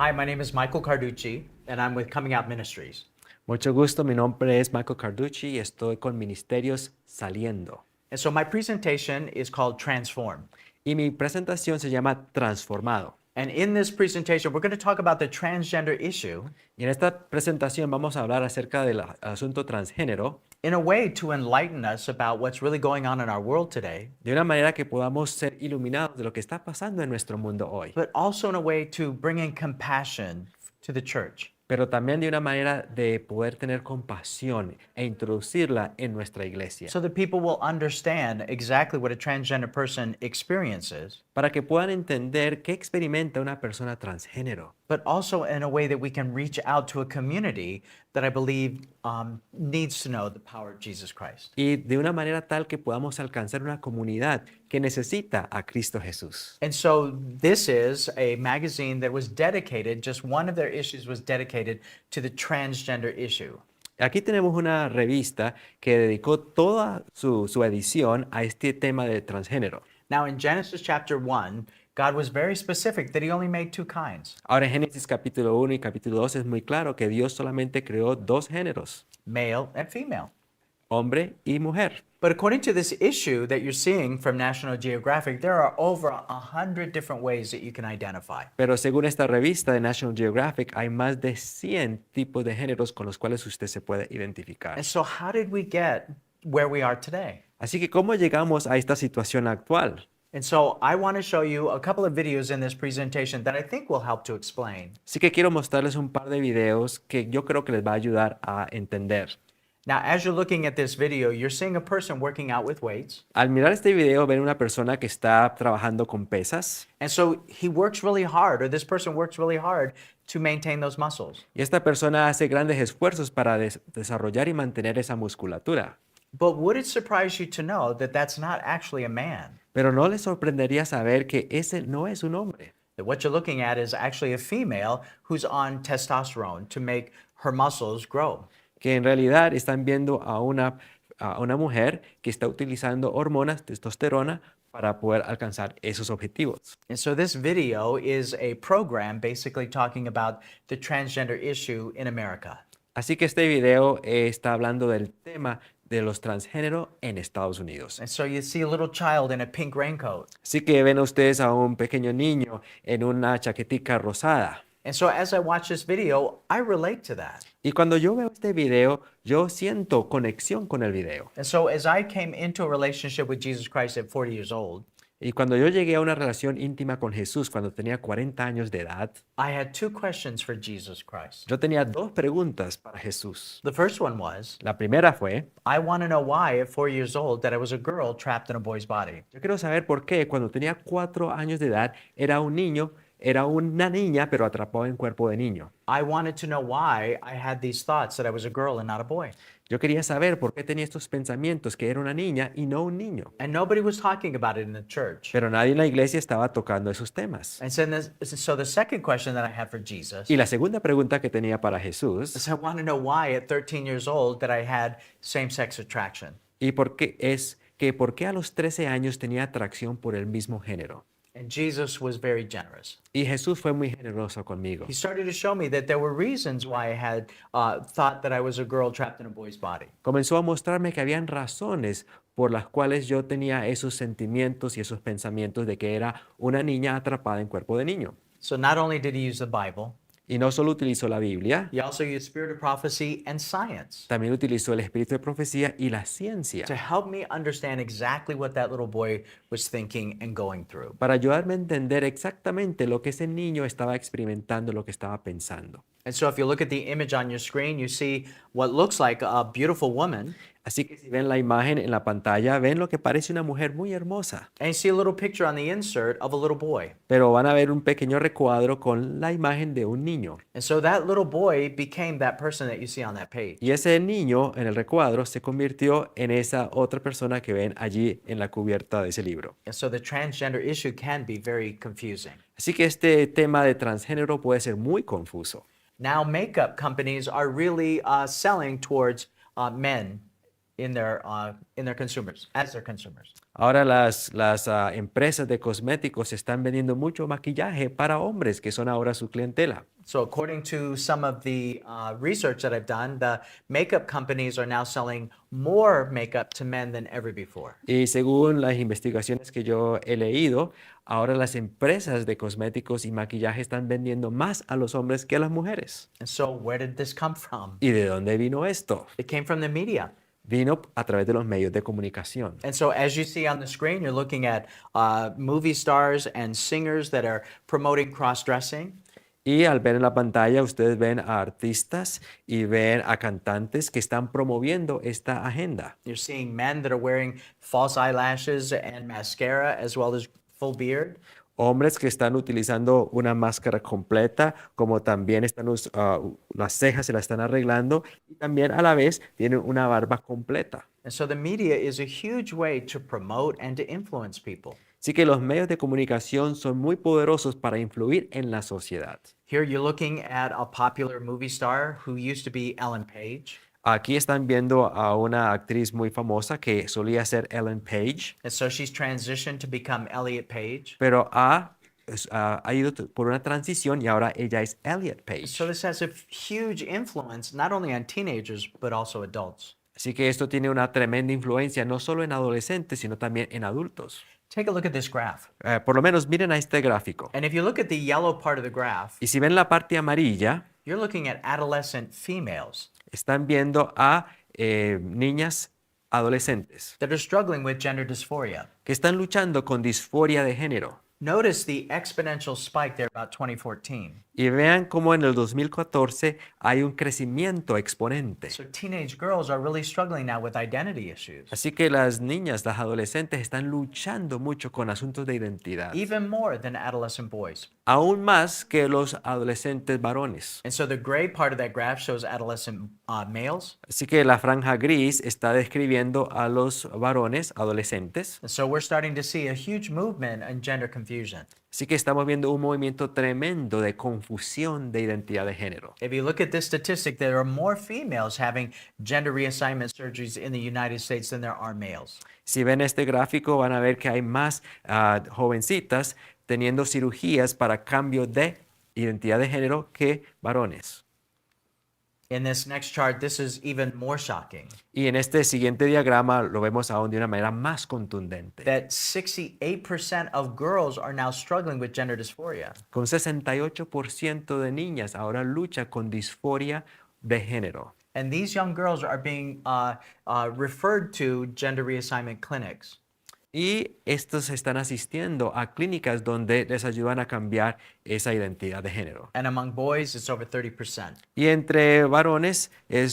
Hi, my name is Michael Carducci, and I'm with Coming Out Ministries. Mucho gusto, mi nombre es Michael Carducci y estoy con Ministerios Saliendo. And so my presentation is called Transform. Y mi presentación se llama Transformado. And in this presentation, we're going to talk about the transgender issue Y en esta presentación vamos a hablar acerca del asunto transgénero in a way to enlighten us about what's really going on in our world today, de una manera que podamos ser iluminados de lo que está pasando en nuestro mundo hoy, but also in a way to bring in compassion to the church. pero también de una manera de poder tener compasión e introducirla en nuestra iglesia, So that people will understand exactly what a transgender person experiences, para que puedan entender qué experimenta una persona transgénero, but also in a way that we can reach out to a community that I believe needs to know the power of Jesus Christ. y de una manera tal que podamos alcanzar una comunidad que necesita a Cristo Jesús. And so this is a magazine that was dedicated, just one of their issues was dedicated to the transgender issue. Aquí tenemos una revista que dedicó toda su edición a este tema de transgénero. Now in Genesis chapter 1, God was very specific that he only made two kinds, Ahora en Génesis capítulo 1 y capítulo 2 es muy claro que Dios solamente creó dos géneros, male and female. hombre y mujer. But according to this issue that you're seeing from National Geographic, there are over 100 different ways that you can identify. Pero según esta revista de National Geographic hay más de 100 tipos de géneros con los cuales usted se puede identificar. And so how did we get where we are today? Así que ¿cómo llegamos a esta situación actual? And so I want to show you a couple of videos in this presentation that I think will help to explain. Así que quiero mostrarles un par de videos que yo creo que les va a ayudar a entender. Now, as you're looking at this video, you're seeing a person working out with weights. Al mirar este video ven una persona que está trabajando con pesas And so he works really hard, or this person works really hard to maintain those muscles. y esta persona hace grandes esfuerzos para desarrollar y mantener esa musculatura. But would it surprise you to know that that's not actually a man? Pero no les sorprendería saber que ese no es un hombre, That what you're looking at is actually a female who's on testosterone to make her muscles grow. que en realidad están viendo a una mujer que está utilizando hormonas, testosterona, para poder alcanzar esos objetivos. And so this video is a program basically talking about the transgender issue in America. Así que este video está hablando del tema de los transgénero en Estados Unidos. And so you see a little child in a pink raincoat. Así que ven ustedes a un pequeño niño en una chaquetica rosada. And so as I watch this video, I relate to that. Y cuando yo veo este video, yo siento conexión con el video. And so as I came into a relationship with Jesus Christ at 40 years old, Y cuando yo llegué a una relación íntima con Jesús cuando tenía 40 años de edad, I had two questions for Jesus Christ. yo tenía dos preguntas para Jesús. The first one was, La primera fue, I want to know why at 4 years old that I was a girl trapped in a boy's body. yo quiero saber por qué cuando tenía 4 años de edad era una niña, pero atrapado en cuerpo de niño. I wanted to know why I had these thoughts that I was a girl and not a boy. Yo quería saber por qué tenía estos pensamientos que era una niña y no un niño. And nobody was talking about it in the church. Pero nadie en la iglesia estaba tocando esos temas. And so the second question that I had for Jesus Y la segunda pregunta que tenía para Jesús, is I want to know why at 13 years old that I had same-sex attraction. y por qué a los 13 años tenía atracción por el mismo género. And Jesus was very generous. Y Jesús fue muy generoso conmigo. He started to show me that there were reasons why I had thought that I was a girl trapped in a boy's body. Comenzó a mostrarme que habían razones por las cuales yo tenía esos sentimientos y esos pensamientos de que era una niña atrapada en cuerpo de niño. So not only did he use the Bible, Y no solo utilizó la Biblia, he also used spirit of prophecy and science también utilizó el espíritu de profecía y la ciencia to help me understand exactly what that little boy was thinking and going through. para ayudarme a entender exactamente lo que ese niño estaba experimentando, lo que estaba pensando. And so if you look at the image on your screen, you see what looks like a beautiful woman, Así que si ven la imagen en la pantalla, ven lo que parece una mujer muy hermosa, and you see a little picture on the insert of a little boy. pero van a ver un pequeño recuadro con la imagen de un niño. And so that little boy became that person that you see on that page. Y ese niño en el recuadro se convirtió en esa otra persona que ven allí en la cubierta de ese libro. And so the transgender issue can be very confusing. Así que este tema de transgénero puede ser muy confuso. Now makeup companies are really selling towards men in their consumers, as their consumers. Ahora las empresas de cosméticos están vendiendo mucho maquillaje para hombres, que son ahora su clientela. So according to some of the research that I've done, the makeup companies are now selling more makeup to men than ever before. Y según las investigaciones que yo he leído, ahora las empresas de cosméticos y maquillaje están vendiendo más a los hombres que a las mujeres. And so where did this come from? ¿Y de dónde vino esto? It came from the media. Vino a través de los medios de comunicación. And so as you see on the screen, you're looking at movie stars and singers that are promoting cross-dressing. Y al ver en la pantalla, ustedes ven a artistas y ven a cantantes que están promoviendo esta agenda. You're seeing men that are wearing false eyelashes and mascara as well as full beard. Hombres que están utilizando una máscara completa, como también las cejas se las están arreglando y también a la vez tienen una barba completa. And so the media is a huge way to promote and to influence people. Así que los medios de comunicación son muy poderosos para influir en la sociedad. Here you're looking at a popular movie star who used to be Ellen Page. Aquí están viendo a una actriz muy famosa que solía ser Ellen Page, And so she's transitioned to become Elliot Page. pero ha ido por una transición y ahora ella es Elliot Page. So this has a huge influence not only on teenagers but also adults. Así que esto tiene una tremenda influencia no solo en adolescentes, sino también en adultos. Take a look at this graph. Por lo menos miren a este gráfico. And if you look at the yellow part of the graph, Y si ven la parte amarilla, you're looking at adolescent females están viendo a niñas adolescentes that are struggling with gender dysphoria. que están luchando con disforia de género. Notice the exponential spike there about 2014. Y vean cómo en el 2014 hay un crecimiento exponente. So teenage girls are really struggling now with identity issues, Así que las niñas, las adolescentes están luchando mucho con asuntos de identidad, even more than adolescent boys. aún más que los adolescentes varones. And so the gray part of that graph shows adolescent males. Así que la franja gris está describiendo a los varones adolescentes. And so we're starting to see a huge movement in gender confusion. Así que estamos viendo un movimiento tremendo de confusión de identidad de género. If you look at this statistic, there are more females having gender reassignment surgeries in the United States than there are males. Si ven este gráfico van a ver que hay más jovencitas teniendo cirugías para cambio de identidad de género que varones. In this next chart, this is even more shocking, Y en este siguiente diagrama lo vemos aún de una manera más contundente. that 68% of girls are now struggling with gender dysphoria. Con 68% de niñas ahora lucha con disforia de género. And these young girls are being referred to gender reassignment clinics. Y estos están asistiendo a clínicas donde les ayudan a cambiar esa identidad de género. And among boys, it's over 30%. Y entre varones,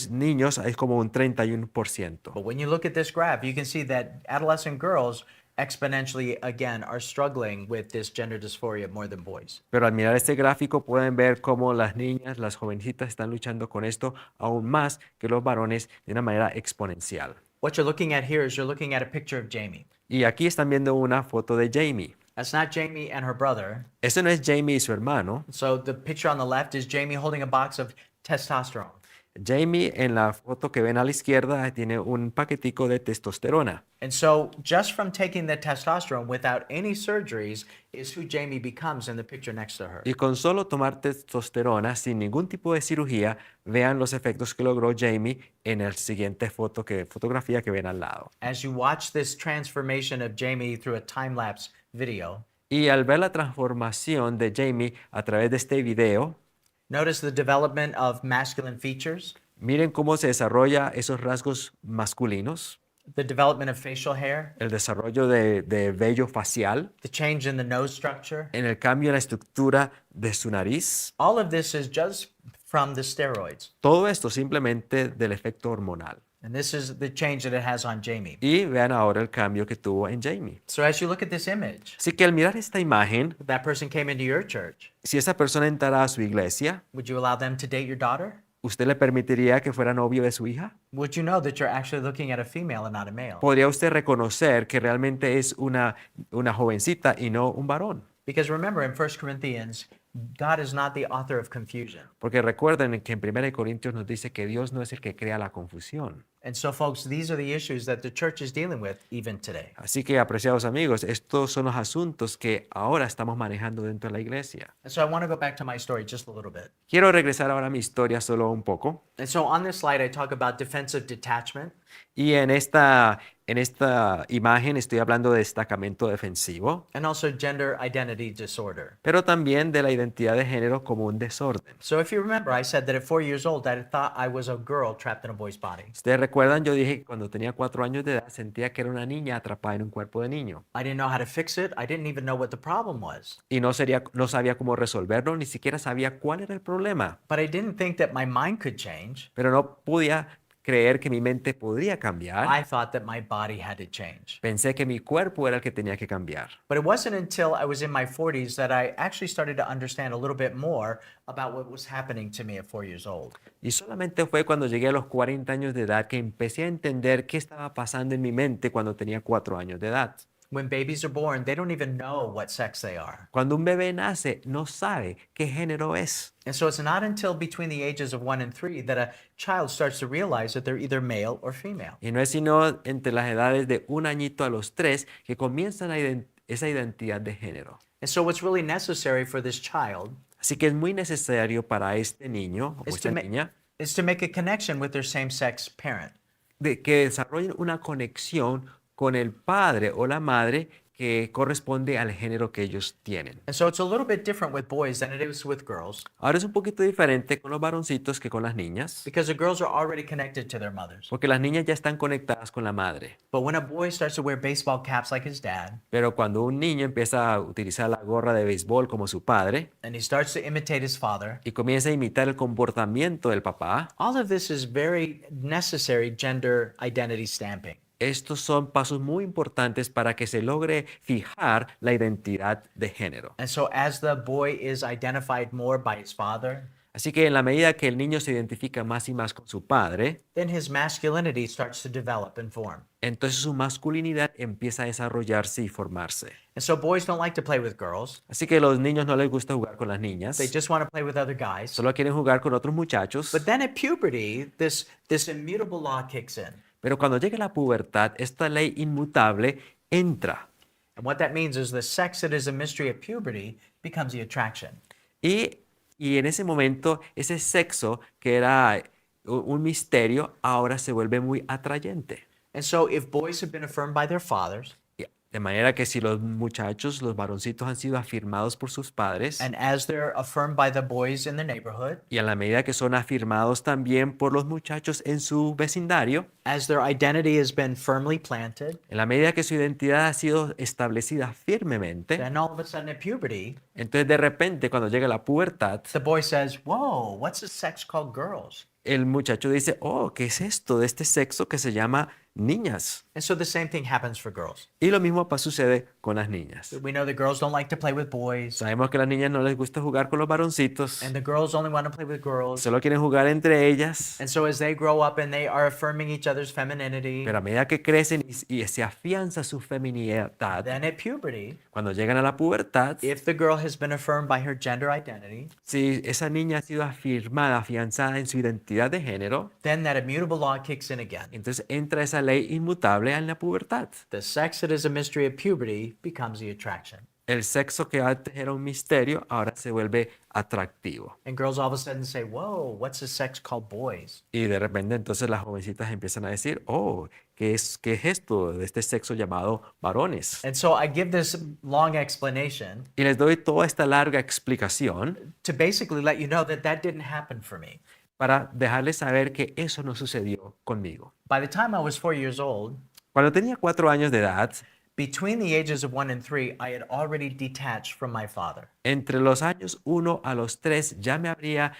niños, es como un 31%. But when you look at this graph, you can see that adolescent girls exponentially, again, are struggling with this gender dysphoria more than boys. Pero al mirar este gráfico pueden ver cómo las niñas, las jovencitas están luchando con esto aún más que los varones de una manera exponencial. What you're looking at here is you're looking at a picture of Jamie. Y aquí están viendo una foto de Jamie. That's not Jamie and her brother. Este no es Jamie y su hermano. So the picture on the left is Jamie holding a box of testosterone. Jamie en la foto que ven a la izquierda tiene un paquetico de testosterona. And so just from taking the testosterone without any surgeries is who Jamie becomes in the picture next to her. Y con solo tomar testosterona sin ningún tipo de cirugía, vean los efectos que logró Jamie en el siguiente fotografía que ven al lado. As you watch this transformation of Jamie through a time-lapse video, Y al ver la transformación de Jamie a través de este video, notice the development of masculine features, miren cómo se desarrolla esos rasgos masculinos, the development of facial hair, el desarrollo de vello facial, the change in the nose structure. en el cambio en la estructura de su nariz. All of this is just from the steroids. Todo esto simplemente del efecto hormonal. And this is the change that it has on Jamie. Y vean ahora el cambio que tuvo en Jamie. So as you look at this image, Así que al mirar esta imagen, if that person came into your church, si esa persona entrara a su iglesia, would you allow them to date your daughter? ¿usted le permitiría que fuera novio de su hija? Would you know that you're actually looking at a female and not a male? ¿Podría usted reconocer que realmente es una jovencita y no un varón? Because remember, in 1 Corinthians, God is not the author of confusion. Porque recuerden que en 1 Corintios nos dice que Dios no es el que crea la confusión. And so, folks, these are the issues that the church is dealing with even today. Así que, apreciados amigos, estos son los asuntos que ahora estamos manejando dentro de la iglesia. And so I want to go back to my story just a little bit. Quiero regresar ahora a mi historia solo un poco. And so on this slide, I talk about defensive detachment. Y en esta imagen estoy hablando de destacamento defensivo, And also gender identity disorder. pero también de la identidad de género como un desorden. So if you remember, I said that at 4 years old, I thought I was a girl trapped in a boy's body. Ustedes recuerdan, yo dije que cuando tenía 4 años de edad sentía que era una niña atrapada en un cuerpo de niño. I didn't know how to fix it. I didn't even know what the problem was. Y no sabía cómo resolverlo, ni siquiera sabía cuál era el problema. But I didn't think that my mind could change. Pero no podía creer que mi mente podría cambiar. I thought that my body had to change. Pensé que mi cuerpo era el que tenía que cambiar. But it wasn't until I was in my 40s that I actually started to understand a little bit more about what was happening to me at 4 years old. Y solamente fue cuando llegué a los 40 años de edad que empecé a entender qué estaba pasando en mi mente cuando tenía 4 años de edad. When babies are born, they don't even know what sex they are. Cuando un bebé nace, no sabe qué género es. And so it's not until between the ages of 1 and 3 that a child starts to realize that they're either male or female. Y no es sino entre las edades de 1 añito a los 3 que comienzan esa identidad de género. And so what's really necessary for this child Así que es muy necesario para este niño o is esta to, niña is to make a connection with their same-sex parent. de que desarrollen una conexión con el padre o la madre que corresponde al género que ellos tienen. And so it's a little bit different with boys than it is with girls Ahora es un poquito diferente con los varoncitos que con las niñas, because the girls are already connected to their mothers. porque las niñas ya están conectadas con la madre. But when a boy starts to wear baseball caps like his dad, Pero cuando un niño empieza a utilizar la gorra de béisbol como su padre and he starts to imitate his father, y comienza a imitar el comportamiento del papá, all of this is very necessary gender identity stamping. estos son pasos muy importantes para que se logre fijar la identidad de género. And so as the boy is identified more by his father, Así que en la medida que el niño se identifica más y más con su padre, then his masculinity starts to develop and form. entonces su masculinidad empieza a desarrollarse y formarse. And so boys don't like to play with girls. Así que a los niños no les gusta jugar con las niñas, They just want to play with other guys. solo quieren jugar con otros muchachos. But then at puberty, this immutable law kicks in. Pero cuando llega la pubertad, esta ley inmutable entra. And what that means is the sex that is a mystery at puberty becomes the attraction. Y en ese momento, ese sexo que era un misterio, ahora se vuelve muy atrayente. And so if boys have been affirmed by their fathers, De manera que si los muchachos, los varoncitos han sido afirmados por sus padres, and as they're affirmed by the boys in the neighborhood, y a la medida que son afirmados también por los muchachos en su vecindario, as their identity has been firmly planted, en la medida que su identidad ha sido establecida firmemente, then all of a sudden at puberty, entonces de repente cuando llega la pubertad, the boy says, whoa, what's this sex called girls? el muchacho dice, oh, ¿qué es esto de este sexo que se llama niñas? And so the same thing happens for girls. Y lo mismo sucede con las niñas. We know the girls don't like to play with boys, Sabemos que a las niñas no les gusta jugar con los varoncitos, and the girls only want to play with girls. solo quieren jugar entre ellas. And so as they grow up and they are affirming each other's femininity, Pero a medida que crecen y se afianza su feminidad, then at puberty, cuando llegan a la pubertad, if the girl has been affirmed by her gender identity, si esa niña ha sido afirmada, afianzada en su identidad de género, then that immutable law kicks in again. entonces entra esa ley inmutable en la pubertad. The sex that is a mystery at puberty becomes the attraction. El sexo que antes era un misterio ahora se vuelve atractivo. And girls all of a sudden say, whoa, what's this sex called boys? Y de repente entonces las jovencitas empiezan a decir, oh, qué es esto de este sexo llamado varones? And so I give this long explanation Y les doy toda esta larga explicación to basically let you know that that didn't happen for me. para dejarles saber que eso no sucedió conmigo. By the time I was 4 years old, Cuando tenía 4 años de edad, between the ages of 1 and 3, I had already detached from my father. entre los años 1 a los 3 ya me habría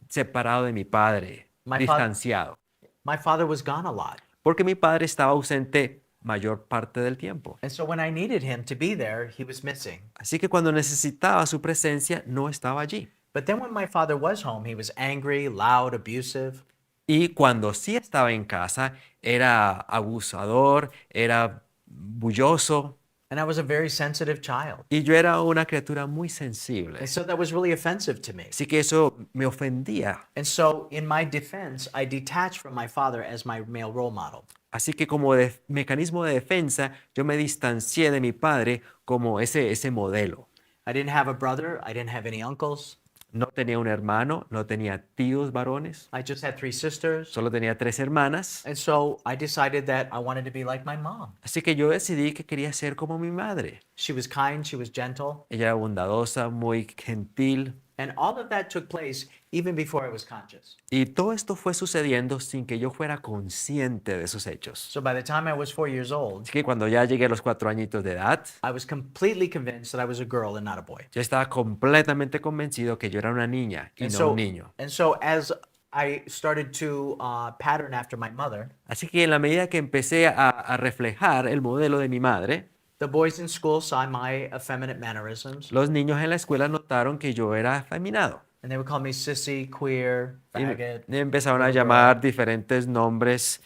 separado de mi padre, distanciado, My father was gone a lot. porque mi padre estaba ausente mayor parte del tiempo. And so when I needed him to be there, he was missing. Así que cuando necesitaba su presencia, no estaba allí. But then when my father was home, he was angry, loud, abusive. Y cuando sí estaba en casa, era abusador, era bulloso. And I was a very sensitive child. Y yo era una criatura muy sensible. And so that was really offensive to me. Así que eso me ofendía. And so in my defense, I detached from my father as my male role model. Así que como mecanismo de defensa, yo me distancié de mi padre como ese modelo. I didn't have a brother. I didn't have any uncles. No tenía un hermano, no tenía tíos varones, I just had 3 sisters. solo tenía 3 hermanas. And so I decided that I wanted to be like my mom. Así que yo decidí que quería ser como mi madre. She was kind, she was gentle, Ella era bondadosa, muy gentil. and all of that took place even before I was conscious. Y todo esto fue sucediendo sin que yo fuera consciente de esos hechos. So by the time I was 4 years old, Así que cuando ya llegué a los 4 añitos de edad, I was completely convinced that I was a girl and not a boy. yo estaba completamente convencido que yo era una niña y no un niño. And so as I started to pattern after my mother, Así que en la medida que empecé a reflejar el modelo de mi madre, the boys in school saw my effeminate mannerisms, los niños en la escuela notaron que yo era afeminado. and they would call me sissy, queer, Y faggot. me empezaron a little girl. llamar diferentes nombres,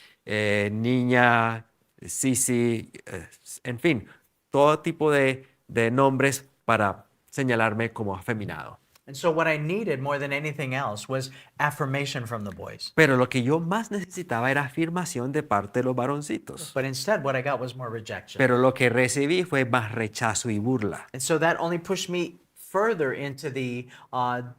niña, sisi, en fin, todo tipo de nombres para señalarme como afeminado. And so what I needed more than anything else was affirmation from the boys. Pero lo que yo más necesitaba era afirmación de parte de los varoncitos. But instead, what I got was more rejection. Pero lo que recibí fue más rechazo y burla. And so that only pushed me further into the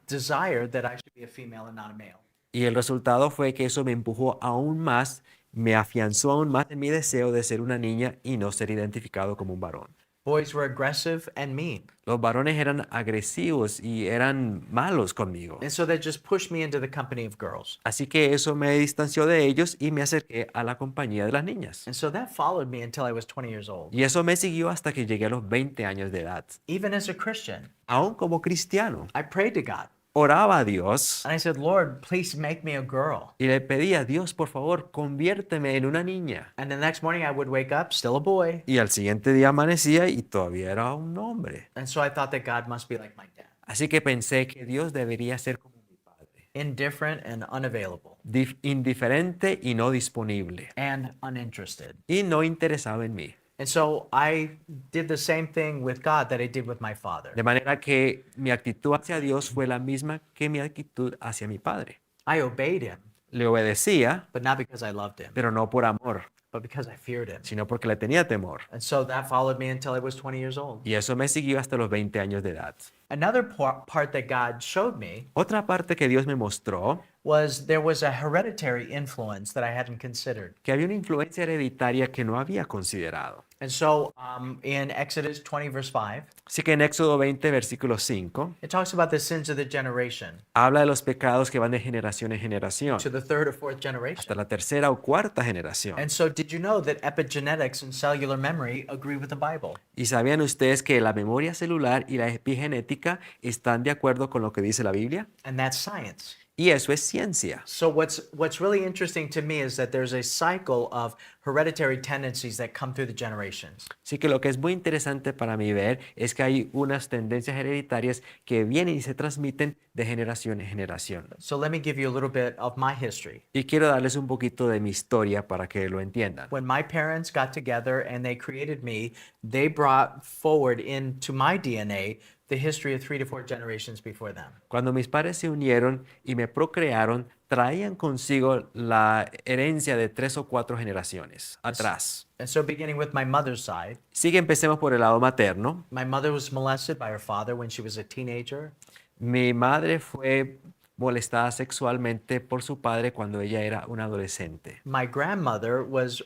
desire that I should be a female and not a male. Y el resultado fue que eso me empujó aún más, me afianzó aún más en mi deseo de ser una niña y no ser identificado como un varón. Boys were aggressive and mean. Los varones eran agresivos y eran malos conmigo. And so that just pushed me into the company of girls. Así que eso me distanció de ellos y me acerqué a la compañía de las niñas. And so that followed me until I was 20 years old. Y eso me siguió hasta que llegué a los 20 años de edad. Even as a Christian, Aún como cristiano, I prayed to God. oraba a Dios And I said, Lord, please make me a girl. y le pedía a Dios, por favor, conviérteme en una niña. And the next morning I would wake up, still a boy. Y al siguiente día amanecía y todavía era un hombre. And so I thought that God must be like my dad, Así que pensé que Dios debería ser como mi padre, indifferent and unavailable indiferente y no disponible, and uninterested. y no interesado en mí. And so I did the same thing with God that I did with my father. De manera que mi actitud hacia Dios fue la misma que mi actitud hacia mi padre. I obeyed him, Le obedecía, but not because I loved him, pero no por amor, but because I feared him. sino porque le tenía temor. And so that followed me until I was 20 years old. Y eso me siguió hasta los 20 años de edad. Another part that God showed me Otra parte que Dios me mostró, was there was a hereditary influence that I hadn't considered. que había una influencia hereditaria que no había considerado. And so in Exodus 20, verse 5, Así que en Éxodo 20, versículo 5, it talks about the sins of the generation habla de los pecados que van de generación en generación, to the third or fourth hasta generation. la tercera o cuarta generación. And so did you know that epigenetics and cellular memory agree with the Bible? ¿Y sabían ustedes que la memoria celular y la epigenética están de acuerdo con lo que dice la Biblia? And that's science. Y eso es ciencia. So what's really interesting to me is that there's a cycle of hereditary tendencies that come through the generations. Así que lo que es muy interesante para mí ver es que hay unas tendencias hereditarias que vienen y se transmiten de generación en generación. So let me give you a little bit of my history. Y quiero darles un poquito de mi historia para que lo entiendan. When my parents got together and they created me, they brought forward into my DNA the history of 3 to 4 generations before them. Cuando mis padres se unieron y me procrearon, traían consigo la herencia de 3 o 4 generaciones atrás. And so beginning with my mother's side, Así que empecemos por el lado materno. my mother was molested by her father when she was a teenager. Mi madre fue molestada sexualmente por su padre cuando ella era una adolescente. My grandmother was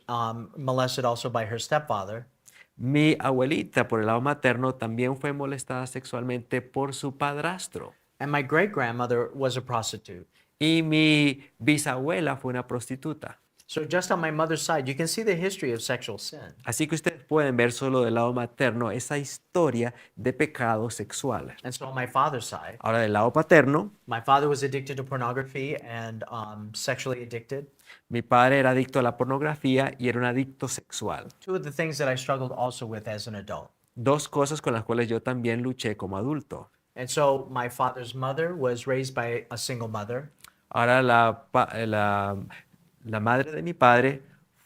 molested also by her stepfather. Mi abuelita, por el lado materno, también fue molestada sexualmente por su padrastro. And my great grandmother was a prostitute. Y mi bisabuela fue una prostituta. So just on my mother's side, you can see the history of sexual sin. Así que ustedes pueden ver solo del lado materno esa historia de pecado sexual. And so on my father's side, Ahora del lado paterno, my father was addicted to pornography and sexually addicted. mi padre era adicto a la pornografía y era un adicto sexual. 2 of the things that I struggled also with as an adult. Dos cosas con las cuales yo también luché como adulto. And so my father's mother was raised by a single mother. Ahora la madre de mi padre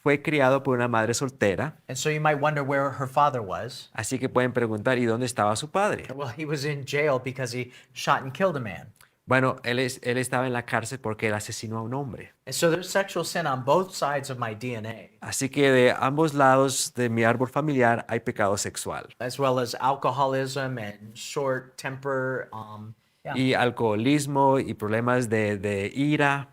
fue criado por una madre soltera, And so you might wonder where her father was. así que pueden preguntar, ¿y dónde estaba su padre? Well, he was in jail because he shot and killed a man. Bueno, él estaba en la cárcel porque él asesinó a un hombre. And so there's sexual sin on both sides of my DNA, Así que de ambos lados de mi árbol familiar hay pecado sexual. as well as alcoholism and short temper. Yeah. Y alcoholismo y problemas de ira.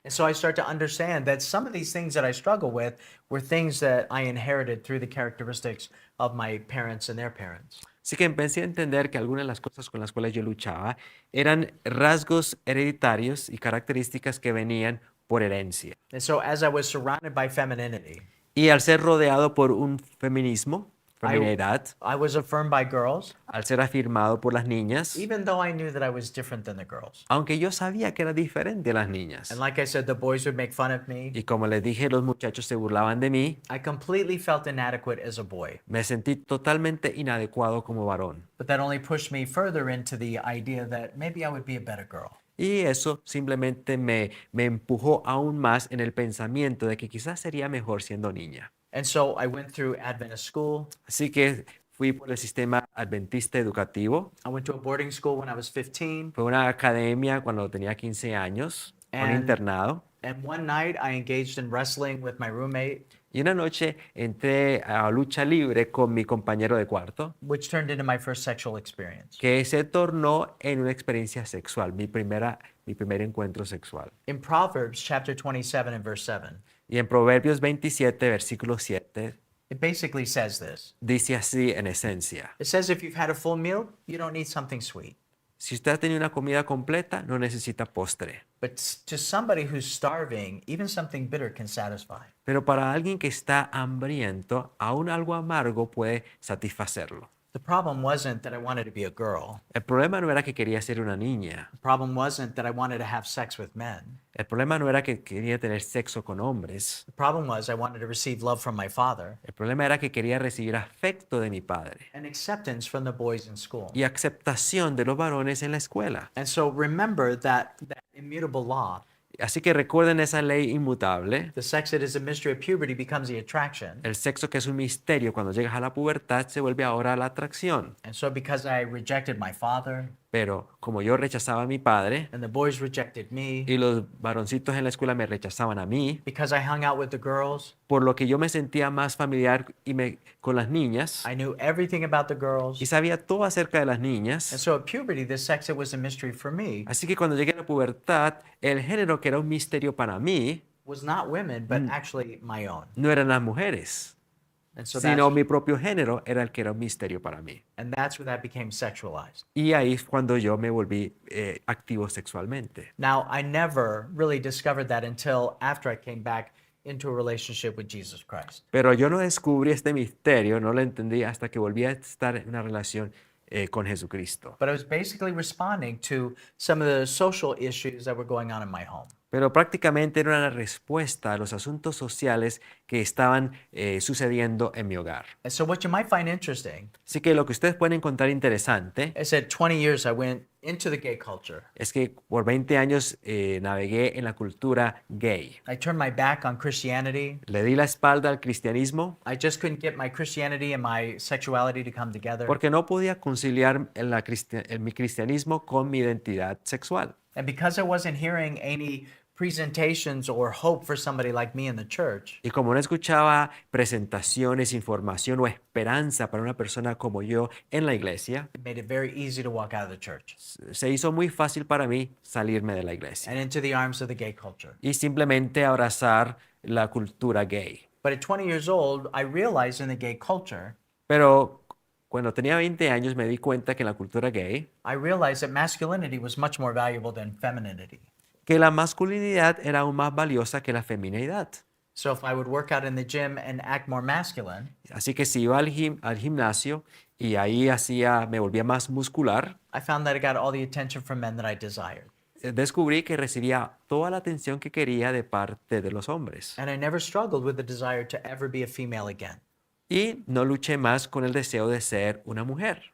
And so I start to understand that some of these things that I struggle with were things that I inherited through the characteristics of my parents and their parents. Así que empecé a entender que algunas de las cosas con las cuales yo luchaba eran rasgos hereditarios y características que venían por herencia. And so as I was surrounded by femininity, Y al ser rodeado por un feminismo, feminidad, I was affirmed by girls, al ser afirmado por las niñas, even though I knew that I was different than the girls. aunque yo sabía que era diferente a las niñas. And like I said, the boys would make fun of me. Y como les dije, los muchachos se burlaban de mí. I completely felt inadequate as a boy. Me sentí totalmente inadecuado como varón. But that only pushed me further into the idea that maybe I would be a better girl. Y eso simplemente me empujó aún más en el pensamiento de que quizás sería mejor siendo niña. And so I went through Adventist school. Así que fui por el sistema adventista educativo. I went to a boarding school when I was 15. Fue una academia cuando tenía 15 años, un And- internado. And one night I engaged in wrestling with my roommate, Y una noche entré a lucha libre con mi compañero de cuarto, which turned into my first sexual experience. que se tornó en una experiencia sexual, mi primer encuentro sexual. In Proverbs chapter 27 and verse 7, Y en Proverbios 27, versículo 7, it basically says this. dice así en esencia: It says if you've had a full meal, you don't need something sweet. si usted ha tenido una comida completa, no necesita postre. But to somebody who's starving, even something bitter can satisfy. Pero para alguien que está hambriento, aún algo amargo puede satisfacerlo. The problem wasn't that I wanted to be a girl. El problema no era que quería ser una niña. The problem wasn't that I wanted to have sex with men. El problema no era que quería tener sexo con hombres. The problem was I wanted to receive love from my father El problema era que quería recibir afecto de mi padre and acceptance from the boys in school. y aceptación de los varones en la escuela. And so remember that immutable law. Así que recuerden esa ley inmutable. The sex that is a mystery of puberty becomes the attraction. El sexo, que es un misterio, cuando llegas a la pubertad se vuelve ahora la atracción. And so because I rejected my father Pero como yo rechazaba a mi padre and the boys rejected me, y los varoncitos en la escuela me rechazaban a mí, because I hung out with the girls, por lo que yo me sentía más familiar con las niñas I knew everything about the y girls. sabía todo acerca de las And niñas. so at puberty, the sex that was a mystery for me Así que cuando llegué a la pubertad, el género que era un misterio para mí was not women, but actually my own. no eran las mujeres, And so sino that's, mi propio género era el que era un misterio para mí. and that's where that became sexualized. Y ahí es cuando yo me volví activo sexualmente. Now, I never really discovered that until after I came back into a relationship with Jesus Christ. Pero yo no descubrí este misterio, no lo entendí hasta que volví a estar en una relación con Jesucristo. But I was basically responding to some of the social issues that were going on in my home. Pero prácticamente era una respuesta a los asuntos sociales que estaban sucediendo en mi hogar. And so what you might find interesting Así que lo que ustedes pueden encontrar interesante is that 20 years I went into the gay culture. es que por 20 años navegué en la cultura gay. I turned my back on Christianity. Le di la espalda al cristianismo I just couldn't get my Christianity and my sexuality to come together. porque no podía conciliar mi cristianismo con mi identidad sexual. And because I wasn't hearing any presentations or hope for somebody like me in the church, Y como no escuchaba presentaciones, información o esperanza para una persona como yo en la iglesia, it made it very easy to walk out of the church se hizo muy fácil para mí salirme de la iglesia and into the arms of the gay culture. y simplemente abrazar la cultura gay. But at 20 years old, I realized in the gay culture, Pero cuando tenía 20 años me di cuenta que en la cultura gay, I realized that masculinity was much more valuable than femininity. que la masculinidad era aún más valiosa que la feminidad. So if I would work out in the gym and act more masculine, Así que si iba al gimnasio y ahí me volvía más muscular, I found that I got all the attention from men that I desired. descubrí que recibía toda la atención que quería de parte de los hombres. And I never struggled with the desire to ever be a female again. Y no luché más con el deseo de ser una mujer.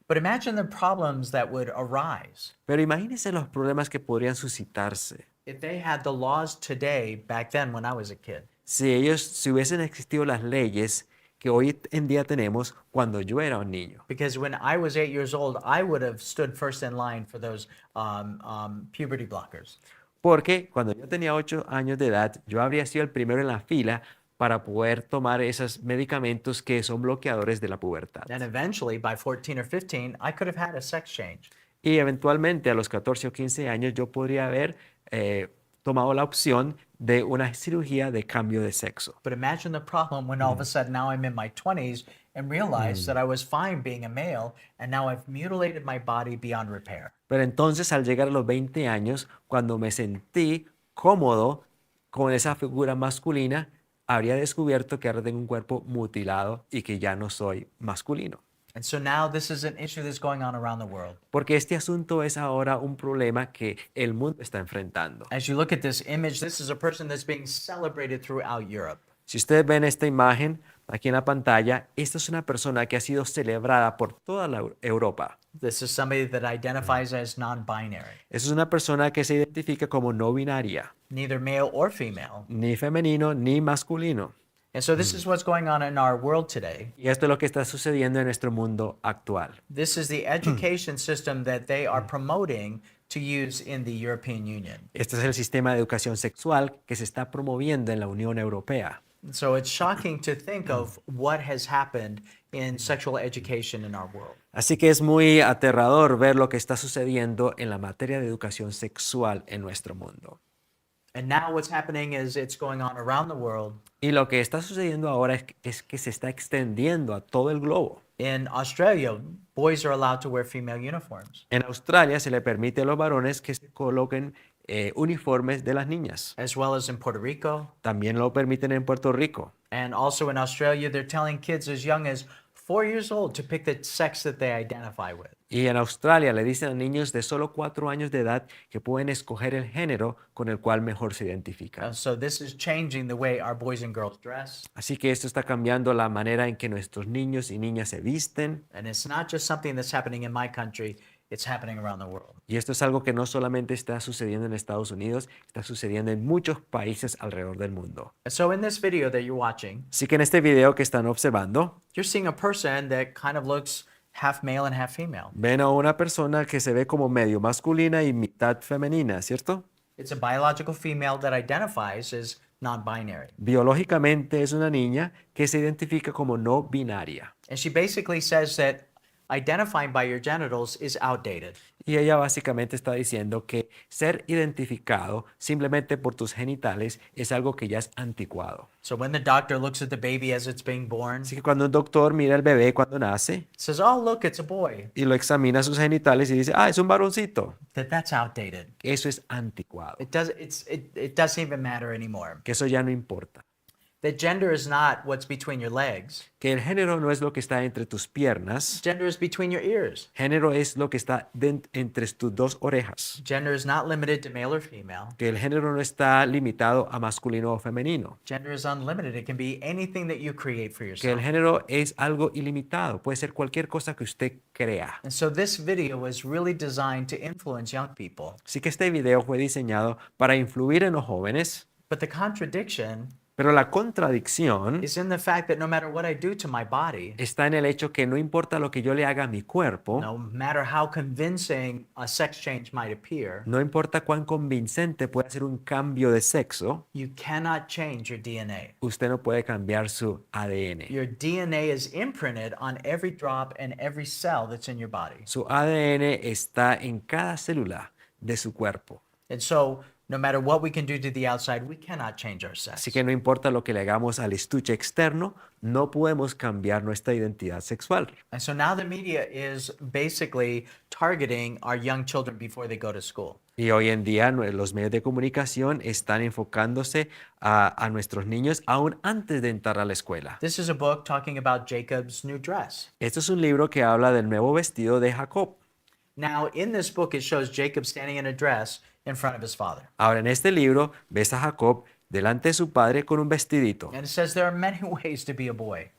But imagine the problems that would arise Pero imagínense los problemas que podrían suscitarse if they had the laws today back then when I was a kid. si hubiesen existido las leyes que hoy en día tenemos cuando yo era un niño. Because when I was 8 years old, I would have stood first in line for those puberty blockers. Porque cuando yo tenía 8 años de edad, yo habría sido el primero en la fila para poder tomar esos medicamentos que son bloqueadores de la pubertad. And eventually, by 14 or 15, I could have had a sex change. Y eventualmente a los 14 o 15 años yo podría haber tomado la opción de una cirugía de cambio de sexo. But imagine the problem when all of a sudden now I'm in my 20s and realize that I was fine being a male and now I've mutilated my body beyond repair. Pero entonces al llegar a los 20 años, cuando me sentí cómodo con esa figura masculina, habría descubierto que ahora tengo un cuerpo mutilado y que ya no soy masculino. And so now this is an issue that's going on around the world. Porque este asunto es ahora un problema que el mundo está enfrentando. As you look at this image, this is a person that's being celebrated throughout Europe. Si ustedes ven esta imagen aquí en la pantalla, esta es una persona que ha sido celebrada por toda la Europa. This is somebody that identifies as non-binary, Esa es una persona que se identifica como no binaria, neither male or female. ni femenino ni masculino. And so this is what's going on in our world today. Y esto es lo que está sucediendo en nuestro mundo actual. This is the education system that they are promoting to use in the European Union. Este es el sistema de educación sexual que se está promoviendo en la Unión Europea. So it's shocking to think of what has happened in sexual education in our world. Así que es muy aterrador ver lo que está sucediendo en la materia de educación sexual en nuestro mundo. And now what's happening is it's going on around the world. Y lo que está sucediendo ahora es que se está extendiendo a todo el globo. In Australia, boys are allowed to wear female uniforms, En Australia se le permite a los varones que se coloquen uniformes de las niñas. as well as in Puerto Rico. También lo permiten en Puerto Rico. And also in Australia, they're telling kids as young as 4 years old to pick the sex that they identify with. Y en Australia le dicen a niños de solo 4 años de edad que pueden escoger el género con el cual mejor se identifican. So this is changing the way our boys and girls dress. Así que esto está cambiando la manera en que nuestros niños y niñas se visten. And it's not just something that's happening in my country, it's happening around the world. Y esto es algo que no solamente está sucediendo en Estados Unidos, está sucediendo en muchos países alrededor del mundo. And so in this video that you're watching, Así que en este video que están observando, you're seeing a person that kind of looks half male and half female. ven a una persona que se ve como medio masculina y mitad femenina, ¿cierto? It's a biological female that identifies as non-binary. Biológicamente es una niña que se identifica como no binaria. And she basically says that identifying by your genitals is outdated. Y ella básicamente está diciendo que ser identificado simplemente por tus genitales es algo que ya es anticuado. So when the doctor looks at the baby as it's being born, Así que cuando un doctor mira al bebé cuando nace says, "Oh, look, it's a boy." y lo examina sus genitales y dice, es un varoncito, That's outdated. eso es anticuado, It doesn't even matter anymore. que eso ya no importa. That gender is not what's between your legs. Que el género no es lo que está entre tus piernas, Gender is between your ears. género es lo que está entre tus dos orejas. Gender is not limited to male or female. Que el género no está limitado a masculino o femenino. Gender is unlimited. It can be anything that you create for Que el yourself. género es algo ilimitado, puede ser cualquier cosa que usted crea. And so this video was really designed to influence young people. Así que este video fue diseñado para influir en los jóvenes, But the contradiction pero la contradicción is in the fact that no matter what I do to my body, está en el hecho que no importa lo que yo le haga a mi cuerpo, no matter how convincing a sex change might appear, no importa cuán convincente pueda ser un cambio de sexo, you cannot change your DNA. usted no puede cambiar su ADN. Your DNA is imprinted on every drop and every cell that's in your body. Su ADN está en cada célula de su cuerpo. And so, no matter what we can do to the outside, we cannot change our sex. Así que no importa lo que le hagamos al estuche externo, no podemos cambiar nuestra identidad sexual. And so now the media is basically targeting our young children before they go to school. Y hoy en día los medios de comunicación están enfocándose a nuestros niños aún antes de entrar a la escuela. This is a book talking about Jacob's new dress. Este es un libro que habla del nuevo vestido de Jacob. Now, in this book, it shows Jacob standing in a dress in front of his father. Ahora en este libro ves a Jacob delante de su padre con un vestidito. And it says there are many ways to be a boy.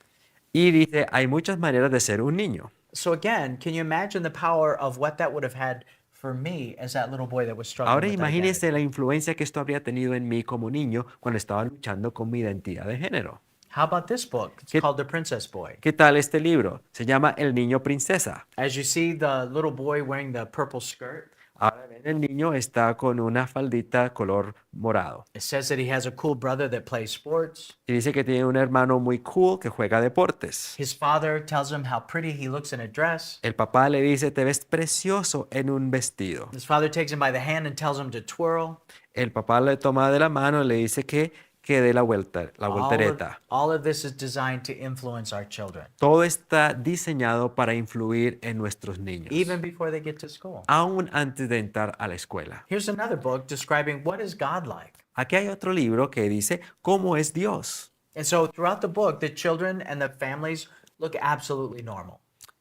Y dice, hay muchas maneras de ser un niño. So again, can you imagine the power of what that would have had for me as that little boy that was struggling Ahora with identity. imagínese la influencia que esto habría tenido en mí como niño cuando estaba luchando con mi identidad de género. How about this book? It's ¿Qué, called The Princess Boy. qué tal este libro? Se llama El niño princesa. As you see the little boy wearing the purple skirt, Ahora ven, el niño está con una faldita color morado. it says that he has a cool brother that plays sports. Y dice que tiene un hermano muy cool que juega deportes. His father tells him how pretty he looks in a dress. El papá le dice, te ves precioso en un vestido. His father takes him by the hand and tells him to twirl. El papá le toma de la mano y le dice que dé la vuelta, la voltereta. All of this is designed to influence our children, Todo está diseñado para influir en nuestros niños, even before they get to school. aún antes de entrar a la escuela. Here's another book describing what is God like. Aquí hay otro libro que dice cómo es Dios. And so throughout the book, the children and the families look absolutely normal.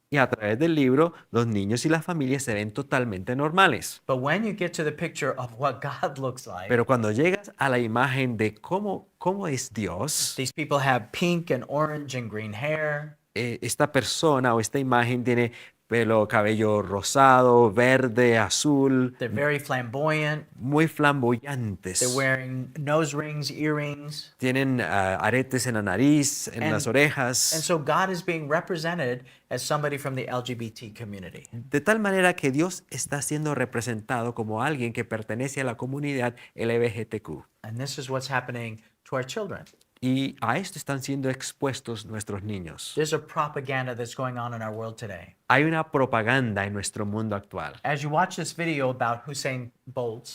Y a través del libro, los niños y las familias se ven totalmente normales. But when you get to the picture of what God looks like, Pero cuando llegas a la imagen de cómo es Dios, these people have pink and orange and green hair. esta persona o esta imagen tiene pelo, cabello rosado, verde, azul, They're very flamboyant. muy flamboyantes. They're wearing nose rings, earrings. Tienen aretes en la nariz, en las And orejas. so God is being represented as somebody from the LGBT community. De tal manera que Dios está siendo representado como alguien que pertenece a la comunidad LGBTQ. And this is what's happening to our children. Y a esto están siendo expuestos nuestros niños. There's a propaganda that's going on in our world today. Hay una propaganda en nuestro mundo actual. As you watch this video about Usain Bolt,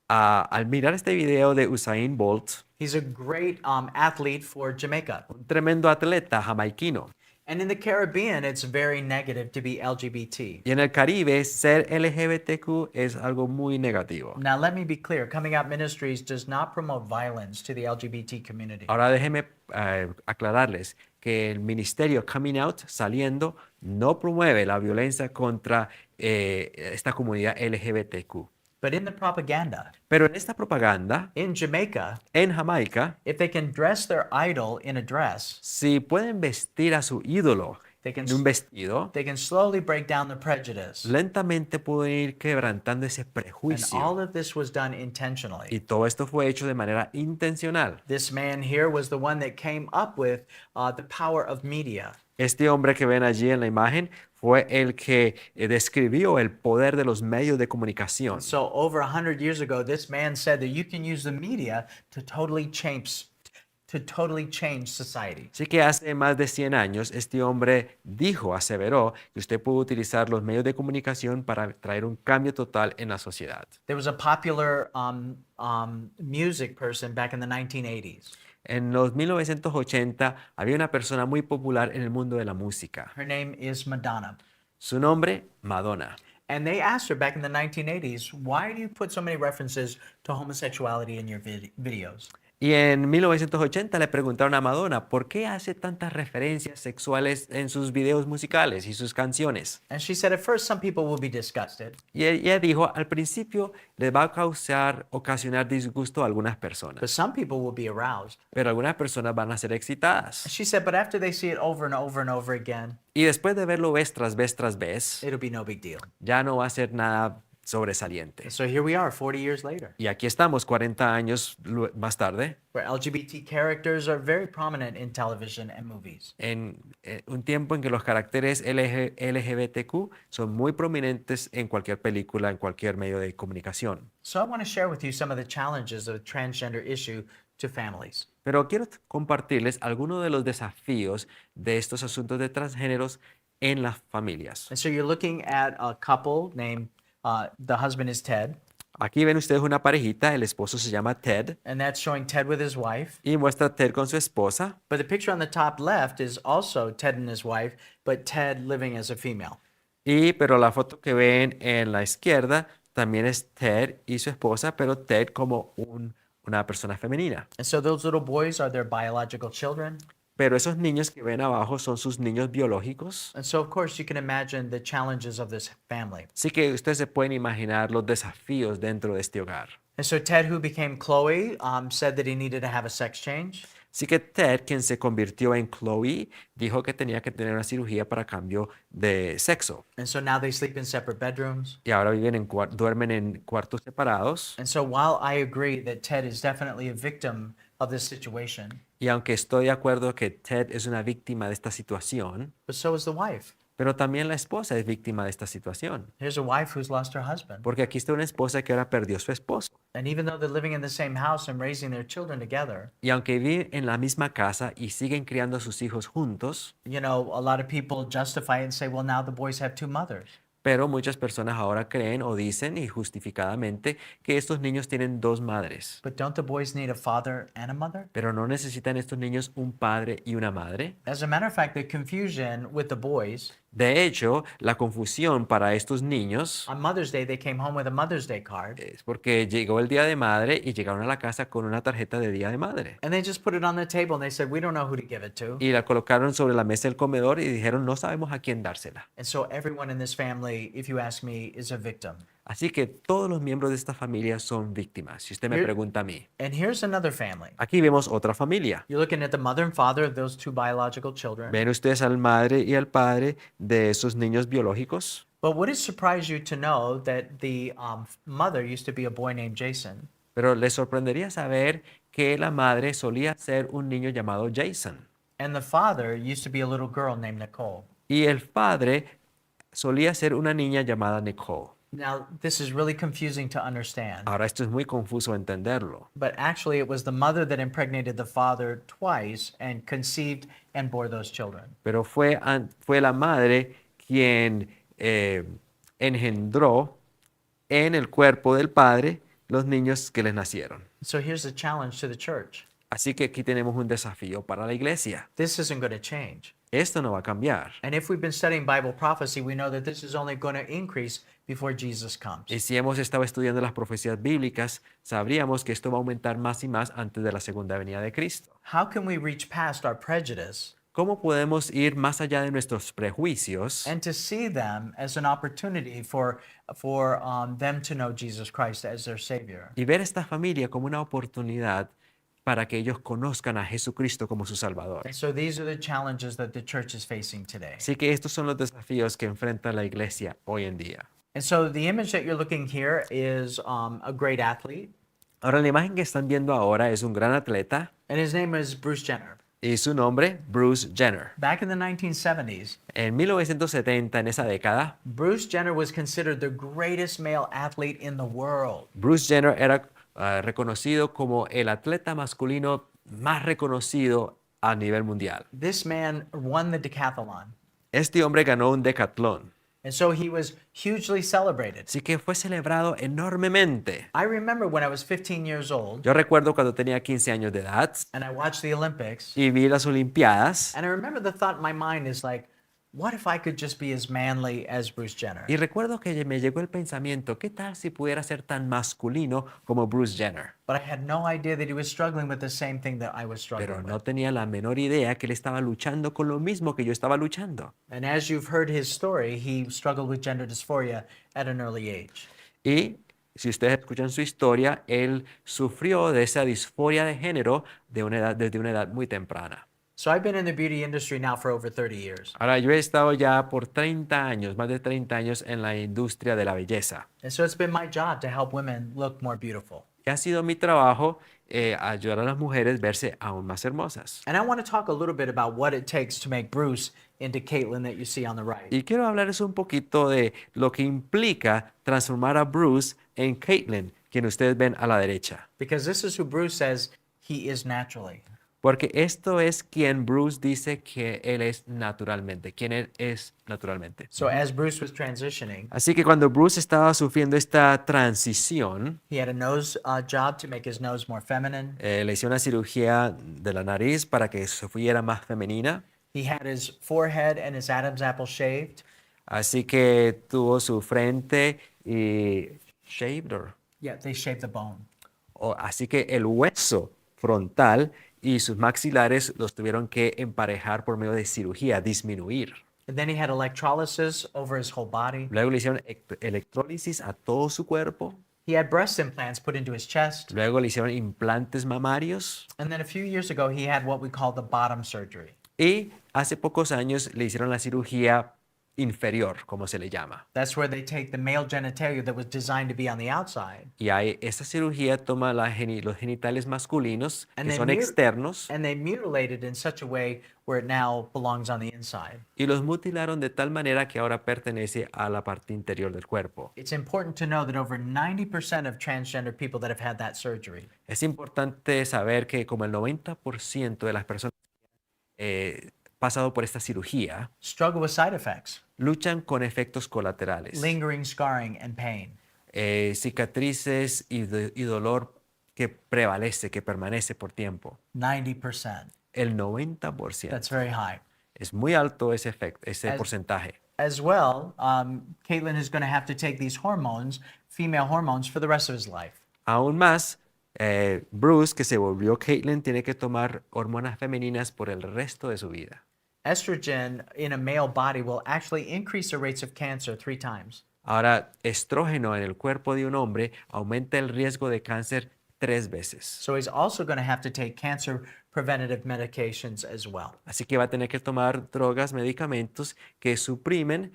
Al mirar este video de Usain Bolt, he's a great athlete for Jamaica. un tremendo atleta jamaiquino. And in the Caribbean, it's very negative to be LGBT. Y en el Caribe, ser LGBTQ es algo muy negativo. Now, let me be clear. Coming Out Ministries does not promote violence to the LGBT community. Ahora déjenme aclararles que el ministerio Coming Out, saliendo, no promueve la violencia contra esta comunidad LGBTQ. But in the propaganda, Pero en esta propaganda, in Jamaica, en Jamaica, if they can dress their idol in a dress, si pueden vestir a su ídolo they can, en un vestido, they can slowly break down the prejudice. lentamente pueden ir quebrantando ese And prejuicio. all of this was done intentionally. Y todo esto fue hecho de manera intencional. This man here was the one that came up with the power of media. Este hombre que ven allí en la imagen fue el que describió el poder de los medios de comunicación. So over 100 years ago, this man said that you can use the media to totally change society. Así que hace más de 100 años este hombre aseveró que usted puede utilizar los medios de comunicación para traer un cambio total en la sociedad. There was a popular music person back in the 1980s. En los 1980 había una persona muy popular en el mundo de la música. Her name is Madonna. Su nombre, Madonna. And they asked her back in the 1980s, why do you put so many references to homosexuality in your videos? Y en 1980 le preguntaron a Madonna, ¿por qué hace tantas referencias sexuales en sus videos musicales y sus canciones? And she said, at first, some people will be disgusted. Y ella dijo, al principio les va a ocasionar disgusto a algunas personas, But some people will be aroused. pero algunas personas van a ser excitadas. She said, but after they see it over and over and over again, Y después de verlo vez tras vez tras vez, it'll be no big deal. ya no va a ser nada sobresaliente. So here we are 40 years later, Y aquí estamos 40 años más tarde, where LGBT characters are very prominent in television and movies. en un tiempo en que los caracteres LGBTQ son muy prominentes en cualquier película, en cualquier medio de comunicación. So I want to share with you some of the challenges of the transgender issue to families. Pero quiero compartirles algunos de los desafíos de estos asuntos de transgéneros en las familias. And so you're looking at a couple named, the husband is Ted, Aquí ven ustedes una parejita, el esposo se llama Ted and that's showing Ted with his wife. y muestra a Ted con su esposa. But the picture on the top left is also Ted and his wife, but Ted living as a female. Pero la foto que ven en la izquierda también es Ted y su esposa, pero Ted como una persona femenina. And so those little boys are their biological children. Pero esos niños que ven abajo son sus niños biológicos. And so, of course, you can imagine the challenges of this family. Así que ustedes se pueden imaginar los desafíos dentro de este hogar. And so Ted, who became Chloe, said that he needed to have a sex change. Así que Ted, quien se convirtió en Chloe, dijo que tenía que tener una cirugía para cambio de sexo. And so now they sleep in separate bedrooms. Y ahora duermen en cuartos separados. And so while I agree that Ted is definitely a victim of this situation, Y aunque estoy de acuerdo que Ted es una víctima de esta situación, but so is the wife. pero también la esposa es víctima de esta situación. Here's a wife who's lost her husband. Porque aquí está una esposa que ahora perdió a su esposo. And even though they're living in the same house and raising their children together, Y aunque viven en la misma casa y siguen criando a sus hijos juntos, you know, a lot of people justify it and say, well, now the boys have two mothers. pero muchas personas ahora creen o dicen, y justificadamente, que estos niños tienen dos madres. But don't the boys need a father and a mother? Pero ¿no necesitan estos niños un padre y una madre? As a matter of fact, the confusion with the boys, De hecho, la confusión para estos niños on Mother's Day, they came home with a Mother's Day card es porque llegó el día de madre y llegaron a la casa con una tarjeta de día de madre. and they just put it on the table and they said, we don't know who to give it to. Y la colocaron sobre la mesa del comedor y dijeron, no sabemos a quién dársela. And so everyone in this family, if you ask me, is a victim. Así que todos los miembros de esta familia son víctimas, si usted me Here- pregunta a mí. And here's another family. Aquí vemos otra familia. You're looking at the mother and father of those two biological children. ¿Ven ustedes al madre y al padre de esos niños biológicos? But would it surprise you to know that the mother used to be a boy named Jason, Pero les sorprendería saber que la madre solía ser un niño llamado Jason and the father used to be a little girl named Nicole? y el padre solía ser una niña llamada Nicole. Now, this is really confusing to understand, Ahora esto es muy confuso entenderlo, but actually, it was the mother that impregnated the father twice and conceived and bore those children. pero fue la madre quien engendró en el cuerpo del padre los niños que les nacieron. So here's the challenge to the church. Así que aquí tenemos un desafío para la iglesia. This isn't going to change. Esto no va a cambiar. And if we've been studying Bible prophecy, we know that this is only going to increase before Jesus comes. Y si hemos estado estudiando las profecías bíblicas, sabríamos que esto va a aumentar más y más antes de la segunda venida de Cristo. How can we reach past our prejudice ¿Cómo podemos ir más allá de nuestros prejuicios and to see them as an opportunity for them to know Jesus Christ as their Savior? y ver esta familia como una oportunidad para que ellos conozcan a Jesucristo como su Salvador? And so these are the challenges that the church is facing today. Así que estos son los desafíos que enfrenta la iglesia hoy en día. And so the image that you're looking here is a great athlete, Ahora, la imagen que están viendo ahora es un gran atleta and his name is Bruce Jenner. y su nombre, Bruce Jenner. Back in the 1970s, En 1970, en esa década, Bruce Jenner was considered the greatest male athlete in the world. Bruce Jenner era reconocido como el atleta masculino más reconocido a nivel mundial. This man won the decathlon, Este hombre ganó un decatlón, and so he was hugely celebrated. así que fue celebrado enormemente. I remember when I was 15 years old Yo recuerdo cuando tenía 15 años de edad and I watched the Olympics, y vi las Olimpiadas and I remember the thought in my mind is like, what if I could just be as manly as Bruce Jenner? y recuerdo que me llegó el pensamiento, ¿qué tal si pudiera ser tan masculino como Bruce Jenner? But I had no idea that he was struggling with the same thing that I was struggling Pero with. no tenía la menor idea que él estaba luchando con lo mismo que yo estaba luchando. And as you've heard his story, he struggled with gender dysphoria at an early age. Y si ustedes escuchan su historia, él sufrió de esa disforia de género desde una edad muy temprana. So I've been in the beauty industry now for over 30 years. Ahora, yo he estado ya por 30 años, más de 30 años en la industria de la belleza. And so it's been my job to help women look more beautiful. Y ha sido mi trabajo ayudar a las mujeres a verse aún más hermosas. And I want to talk a little bit about what it takes to make Bruce into Caitlin that you see on the right. Y quiero hablarles un poquito de lo que implica transformar a Bruce en Caitlin, quien ustedes ven a la derecha. Because this is who Bruce says he is naturally. Porque esto es quien Bruce dice que él es naturalmente, quien él es naturalmente. So as Bruce was transitioning, Así que cuando Bruce estaba sufriendo esta transición, he had a nose job to make his nose more feminine. le hizo una cirugía de la nariz para que se fuera más femenina. He had his forehead and his Adam's apple shaved. Así que tuvo su frente y shaved, Yeah, they shaved the bone. así que el hueso frontal y sus maxilares los tuvieron que emparejar por medio de cirugía, disminuir. And then he had electrolysis over his whole body. Luego le hicieron electrólisis a todo su cuerpo. He had breast implants put into his chest. luego le hicieron implantes mamarios And then a few years ago, he had what we call the bottom surgery. y hace pocos años le hicieron la cirugía inferior, como se le llama. That's where they take the male genitalia that was designed to be on the outside, Y esta cirugía toma los genitales masculinos, And que they son mut- externos, and they mutilate it in such a way where it now belongs on the inside. y los mutilaron de tal manera que ahora pertenece a la parte interior del cuerpo. It's important to know that over 90% of transgender people that have had that surgery Es importante saber que como el 90% de las personas pasado por esta cirugía struggle with side effects, luchan con efectos colaterales, lingering scarring, and pain. cicatrices y dolor que prevalece, que permanece por tiempo. 90%. El 90%. That's very high. Es muy alto ese efecto, ese As- porcentaje. As well, Caitlin is going to have to take these hormones, female hormones, for the rest of his life. Aún más, Bruce, que se volvió Caitlyn, tiene que tomar hormonas femeninas por el resto de su vida. Estrogen in a male body will actually increase the rates of cancer 3 times. Ahora, estrógeno en el cuerpo de un hombre aumenta el riesgo de cáncer 3 veces. So he's also going to have to take cancer preventative medications as well. Así que va a tener que tomar drogas, medicamentos que suprimen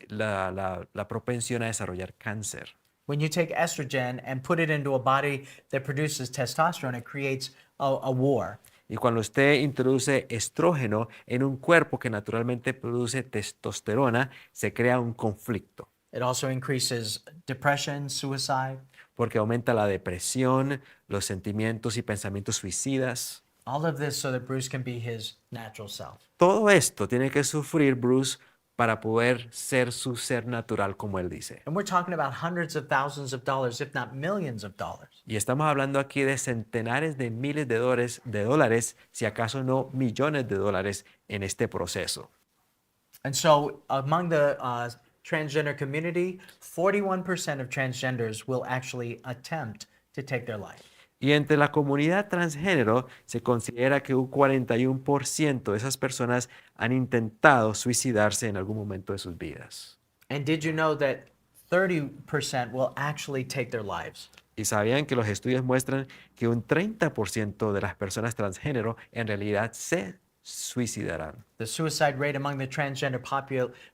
la propensión a desarrollar cáncer. When you take estrogen and put it into a body that produces testosterone, it creates a war. Y cuando usted introduce estrógeno en un cuerpo que naturalmente produce testosterona, se crea un conflicto, It also increases depression, suicide. porque aumenta la depresión, los sentimientos y pensamientos suicidas. All of this so that Bruce can be his natural self. Todo esto tiene que sufrir Bruce para poder ser su ser natural, como él dice. And we're talking about hundreds of thousands of dollars, if not millions of dollars. Y estamos hablando aquí de centenares de miles de dólares, si acaso no millones de dólares en este proceso. And so among the transgender community, 41% of transgenders will actually attempt to take their life. Y entre la comunidad transgénero se considera que un 41% de esas personas han intentado suicidarse en algún momento de sus vidas. And did you know that 30% will actually take their lives? Y sabían que los estudios muestran que un 30% de las personas transgénero en realidad se suicidarán. The suicide rate among the transgender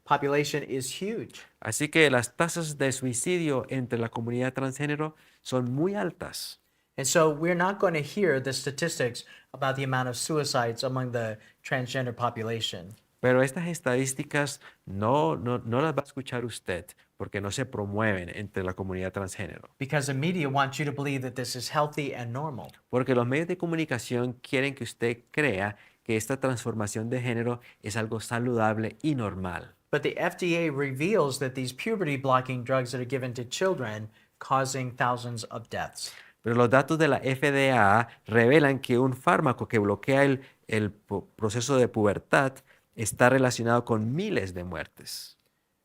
population is huge. Así que las tasas de suicidio entre la comunidad transgénero son muy altas. And so we're not going to hear the statistics about the amount of suicides among the transgender population. Pero estas estadísticas no las va a escuchar usted porque no se promueven entre la comunidad transgénero. Because the media wants you to believe that this is healthy and normal. Porque los medios de comunicación quieren que usted crea que esta transformación de género es algo saludable y normal. But the FDA reveals that these puberty blocking drugs that are given to children causing thousands of deaths. Pero los datos de la FDA revelan que un fármaco que bloquea el proceso de pubertad está relacionado con miles de muertes.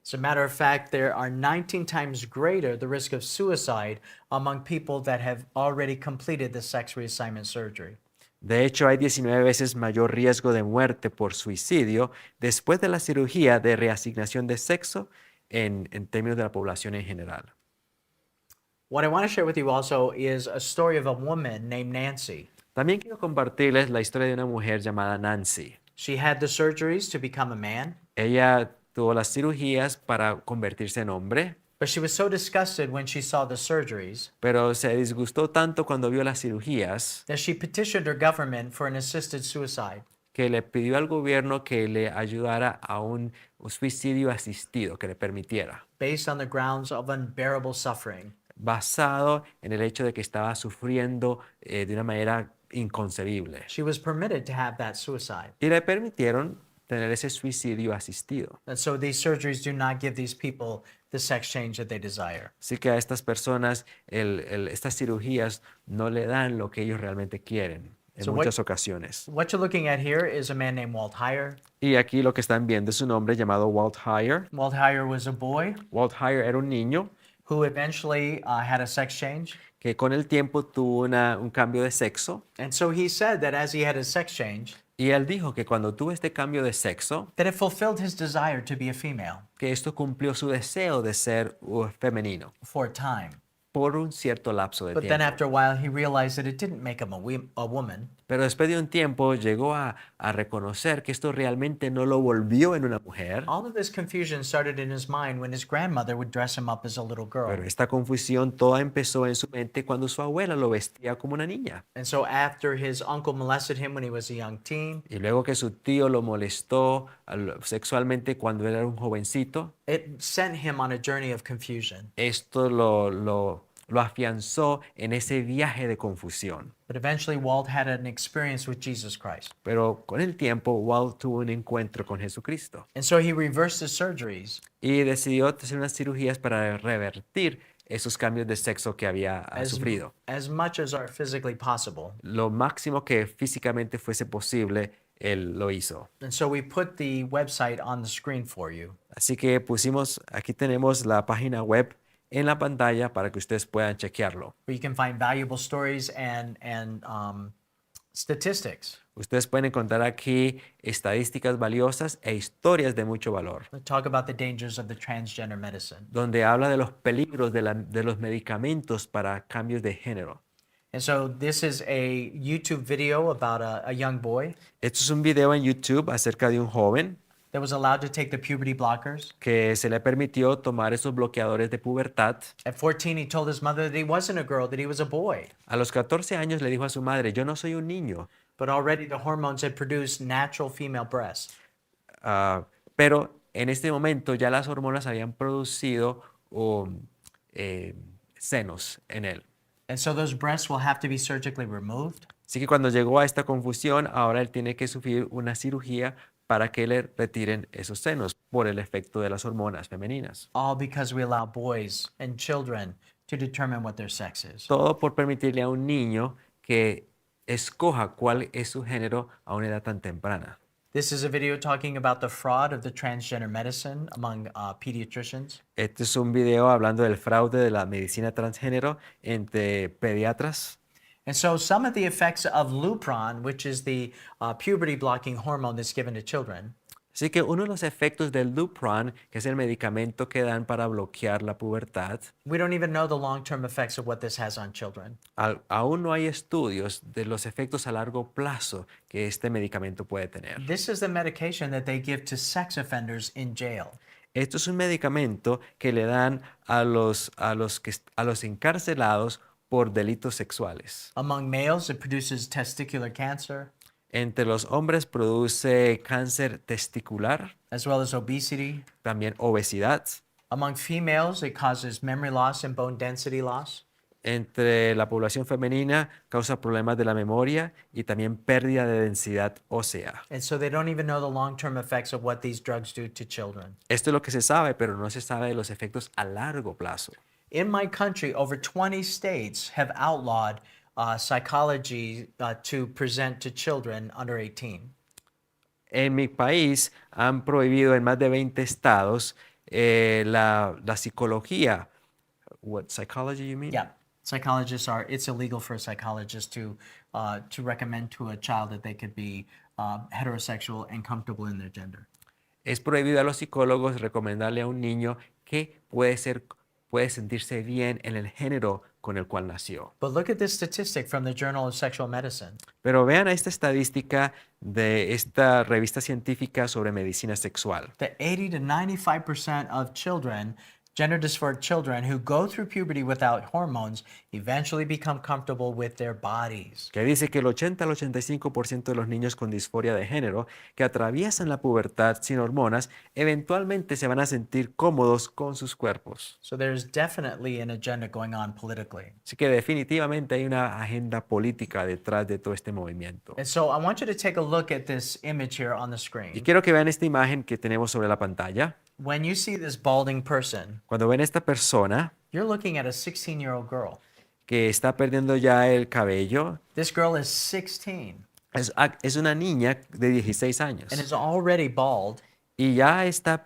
As a matter of fact, there are 19 times greater the risk of suicide among people that have already completed the sex reassignment surgery. De hecho, hay 19 veces mayor riesgo de muerte por suicidio después de la cirugía de reasignación de sexo en términos de la población en general. What I want to share with you also is a story of a woman named Nancy. También quiero compartirles la historia de una mujer llamada Nancy. She had the surgeries to become a man, Ella tuvo las cirugías para convertirse en hombre, but she was so disgusted when she saw the surgeries pero se disgustó tanto cuando vio las cirugías that she petitioned her government for an assisted suicide. que le pidió al gobierno que le ayudara a un suicidio asistido, que le permitiera, Based on the grounds of unbearable suffering. basado en el hecho de que estaba sufriendo de una manera inconcebible. She was permitted to have that suicide. Y le permitieron tener ese suicidio asistido. And so these surgeries do not give these people the sex change that they desire. Así que a estas personas estas cirugías no le dan lo que ellos realmente quieren en So muchas ocasiones. What you're looking at here is a man named Walt Heyer. Y aquí lo que están viendo es un hombre llamado Walt Heyer. Walt Heyer was a boy Walt Heyer era un niño who eventually had a sex change. que con el tiempo tuvo un cambio de sexo. And so he said that as he had a sex change, Y él dijo que cuando tuvo este cambio de sexo, that it fulfilled his desire to be a female que esto cumplió su deseo de ser femenino for a time. por un cierto lapso de But then tiempo. after a while, he realized that it didn't make him a woman. Pero después de un tiempo llegó a reconocer que esto realmente no lo volvió en una mujer, All of this confusion started in his mind when his grandmother would dress him up as a little girl. pero esta confusión toda empezó en su mente cuando su abuela lo vestía como una niña. And so after his uncle molested him when he was a young teen, Y luego que su tío lo molestó sexualmente cuando era un jovencito, it sent him on a journey of confusion. esto lo afianzó en ese viaje de confusión. But eventually, Walt had an experience with Jesus Christ. Pero con el tiempo, Walt tuvo un encuentro con Jesucristo And so he reversed his surgeries. y decidió hacer unas cirugías para revertir esos cambios de sexo que había sufrido. As much as are physically possible. Lo máximo que físicamente fuese posible, él lo hizo. And so we put the website on the screen for you. Así que aquí tenemos la página web en la pantalla para que ustedes puedan chequearlo. Where you can find valuable stories and statistics. Ustedes pueden encontrar aquí estadísticas valiosas e historias de mucho valor, That talk about the dangers of the transgender medicine. donde habla de los peligros de los medicamentos para cambios de género. And so this is a YouTube video about a young boy Esto es un video en YouTube acerca de un joven that was allowed to take the puberty blockers. que se le permitió tomar esos bloqueadores de pubertad. At 14, he told his mother that he wasn't a girl, that he was a boy. A los 14 años le dijo a su madre, yo no soy un niño, But already the hormones had produced natural female breasts. pero en este momento ya las hormonas habían producido senos en él. And so those breasts will have to be surgically removed. Así que cuando llegó a esta confusión, ahora él tiene que sufrir una cirugía para que le retiren esos senos por el efecto de las hormonas femeninas. All because we allow boys and children to determine what their sex is. Todo por permitirle a un niño que escoja cuál es su género a una edad tan temprana. This is a video talking about the fraud of the transgender medicine among pediatricians. Este es un video hablando del fraude de la medicina transgénero entre pediatras. And so some of the effects of Lupron, which is the puberty blocking hormone that's given to children, Así que uno de los efectos del Lupron, que es el medicamento que dan para bloquear la pubertad, we don't even know the long-term effects of what this has on children. aún no hay estudios de los efectos a largo plazo que este medicamento puede tener. This is the medication that they give to sex offenders in jail. Esto es un medicamento que le dan a los encarcelados por delitos sexuales. Among males, it produces testicular cancer, Entre los hombres produce cáncer testicular, as well as obesity. también obesidad. Among females, it causes memory loss and bone density loss. Entre la población femenina causa problemas de la memoria y también pérdida de densidad ósea. And so they don't even know the long-term effects of what these drugs do to children. Esto es lo que se sabe, pero no se sabe de los efectos a largo plazo. In my country, over 20 states have outlawed psychology to present to children under 18. En mi país han prohibido en más de 20 estados la psicología. What psychology you mean? Yeah, psychologists are. It's illegal for a psychologist to recommend to a child that they could be heterosexual and comfortable in their gender. Es prohibido a los psicólogos recomendarle a un niño que puede sentirse bien en el género con el cual nació. But look at this statistic from the Journal of Sexual Medicine. Pero vean esta estadística de esta revista científica sobre medicina sexual. That 80 to 95% of children, gender dysphoric children who go through puberty without hormones eventually become comfortable with their bodies. Que dice que el 80 al 85% de los niños con disforia de género que atraviesan la pubertad sin hormonas eventualmente se van a sentir cómodos con sus cuerpos. So there's definitely an agenda going on politically. Así que definitivamente hay una agenda política detrás de todo este movimiento. And so I want you to take a look at this image here on the Y screen. quiero que vean esta imagen que tenemos sobre la pantalla. When you see this balding person, Cuando ven esta persona you're looking at a 16-year-old girl. que está perdiendo ya el cabello, This girl is 16 es una niña de 16 años and is already bald, y ya está